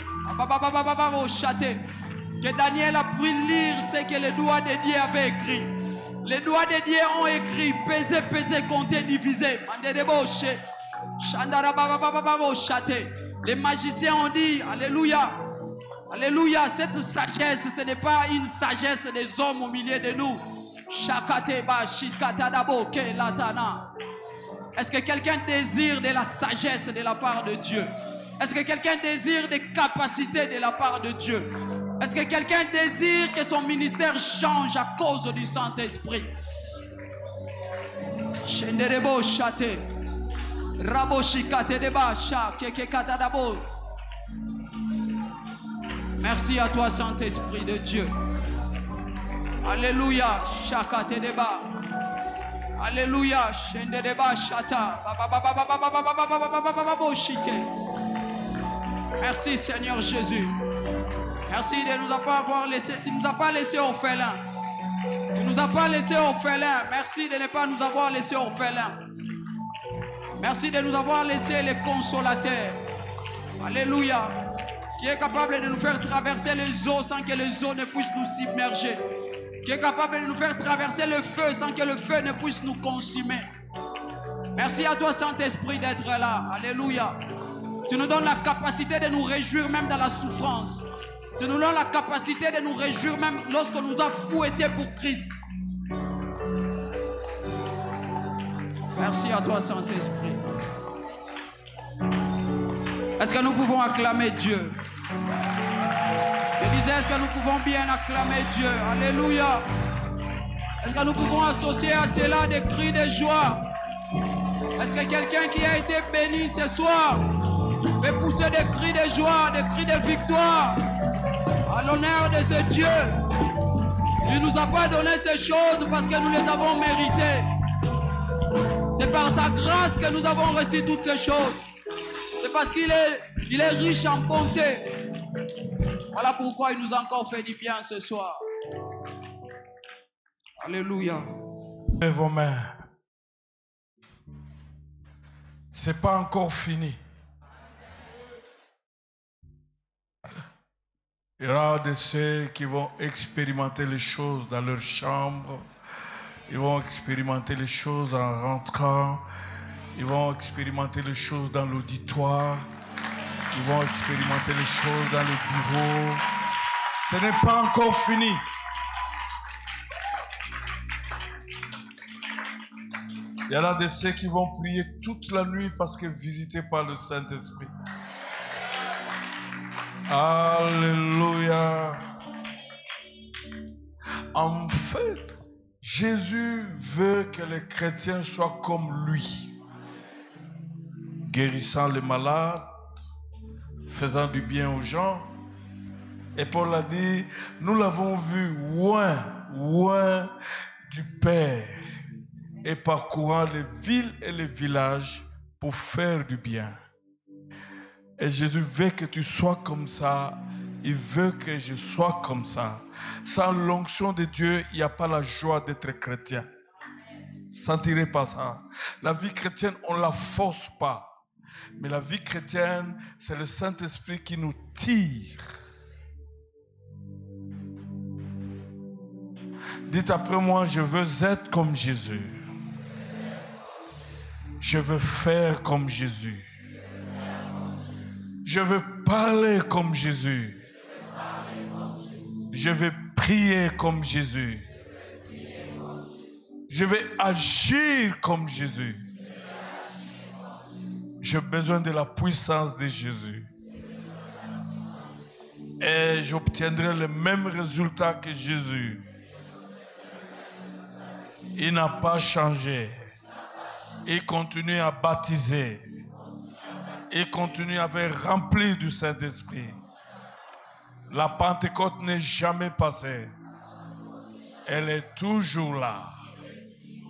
que Daniel a pu lire ce que les doigts de Dieu avaient écrit. Les doigts de Dieu ont écrit peser, peser, compter, diviser. Les magiciens ont dit, alléluia, alléluia, cette sagesse, ce n'est pas une sagesse des hommes au milieu de nous. Est-ce que quelqu'un désire de la sagesse de la part de Dieu? Est-ce que quelqu'un désire des capacités de la part de Dieu? Est-ce que quelqu'un désire que son ministère change à cause du Saint-Esprit? Merci à toi, Saint-Esprit de Dieu. Alléluia. Alléluia. Merci, Seigneur Jésus. Merci de nous avoir laissé. Tu ne nous as pas laissés orphelins. Tu ne nous as pas laissés orphelins. Merci de ne pas nous avoir laissés orphelins. Merci de nous avoir laissé les consolateurs. Alléluia. Qui est capable de nous faire traverser les eaux sans que les eaux ne puissent nous submerger. Qui est capable de nous faire traverser le feu sans que le feu ne puisse nous consumer. Merci à toi, Saint-Esprit, d'être là. Alléluia. Tu nous donnes la capacité de nous réjouir même dans la souffrance. Tu nous donnes la capacité de nous réjouir même lorsqu'on nous a fouettés pour Christ. Merci à toi, Saint-Esprit. Est-ce que nous pouvons acclamer Dieu? Je disais, est-ce que nous pouvons bien acclamer Dieu? Alléluia. Est-ce que nous pouvons associer à cela des cris de joie? Est-ce que quelqu'un qui a été béni ce soir peut pousser des cris de joie, des cris de victoire à l'honneur de ce Dieu? Il ne nous a pas donné ces choses parce que nous les avons méritées. C'est par sa grâce que nous avons reçu toutes ces choses. C'est parce qu'il est riche en bonté. Voilà pourquoi il nous a encore fait du bien ce soir. Alléluia. Levez vos mains. C'est pas encore fini. Il y aura de ceux qui vont expérimenter les choses dans leur chambre. Ils vont expérimenter les choses en rentrant. Ils vont expérimenter les choses dans l'auditoire. Ils vont expérimenter les choses dans le bureau. Ce n'est pas encore fini. Il y en a de ceux qui vont prier toute la nuit parce que visités par le Saint-Esprit. Alléluia. En fait, Jésus veut que les chrétiens soient comme lui, guérissant les malades, faisant du bien aux gens. Et Paul a dit, nous l'avons vu loin du Père et parcourant les villes et les villages pour faire du bien. Et Jésus veut que tu sois comme ça Il veut que je sois comme ça. Sans l'onction de Dieu, il n'y a pas la joie d'être chrétien. Sentirez pas ça. La vie chrétienne, on ne la force pas. Mais la vie chrétienne, c'est le Saint-Esprit qui nous tire. Dites après moi, je veux être comme Jésus. Je veux faire comme Jésus. Je veux parler comme Jésus. Je vais prier comme Jésus. Je vais agir comme Jésus. J'ai besoin de la puissance de Jésus. Et j'obtiendrai le même résultat que Jésus. Il n'a pas changé. Il continue à baptiser. Il continue à être rempli du Saint-Esprit. La Pentecôte n'est jamais passée. Elle est toujours là.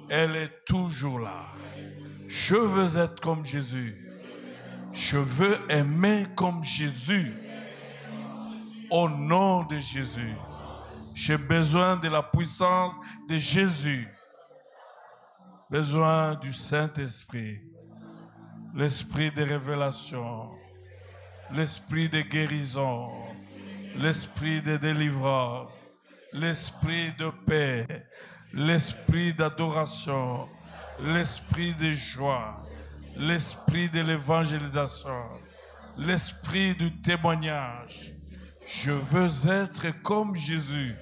Elle est toujours là. Je veux être comme Jésus. Je veux aimer comme Jésus. Au nom de Jésus. J'ai besoin de la puissance de Jésus. Besoin du Saint-Esprit. L'esprit de révélation. L'esprit de guérison. L'esprit de délivrance. L'esprit de paix. L'esprit d'adoration. L'esprit de joie. L'esprit de l'évangélisation. L'esprit du témoignage. Je veux être comme Jésus.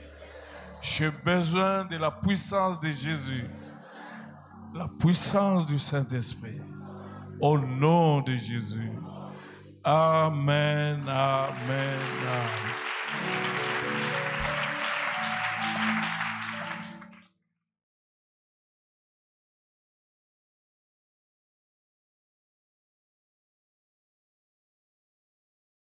J'ai besoin de la puissance de Jésus. La puissance du Saint-Esprit. Au nom de Jésus. Amen, amen, amen.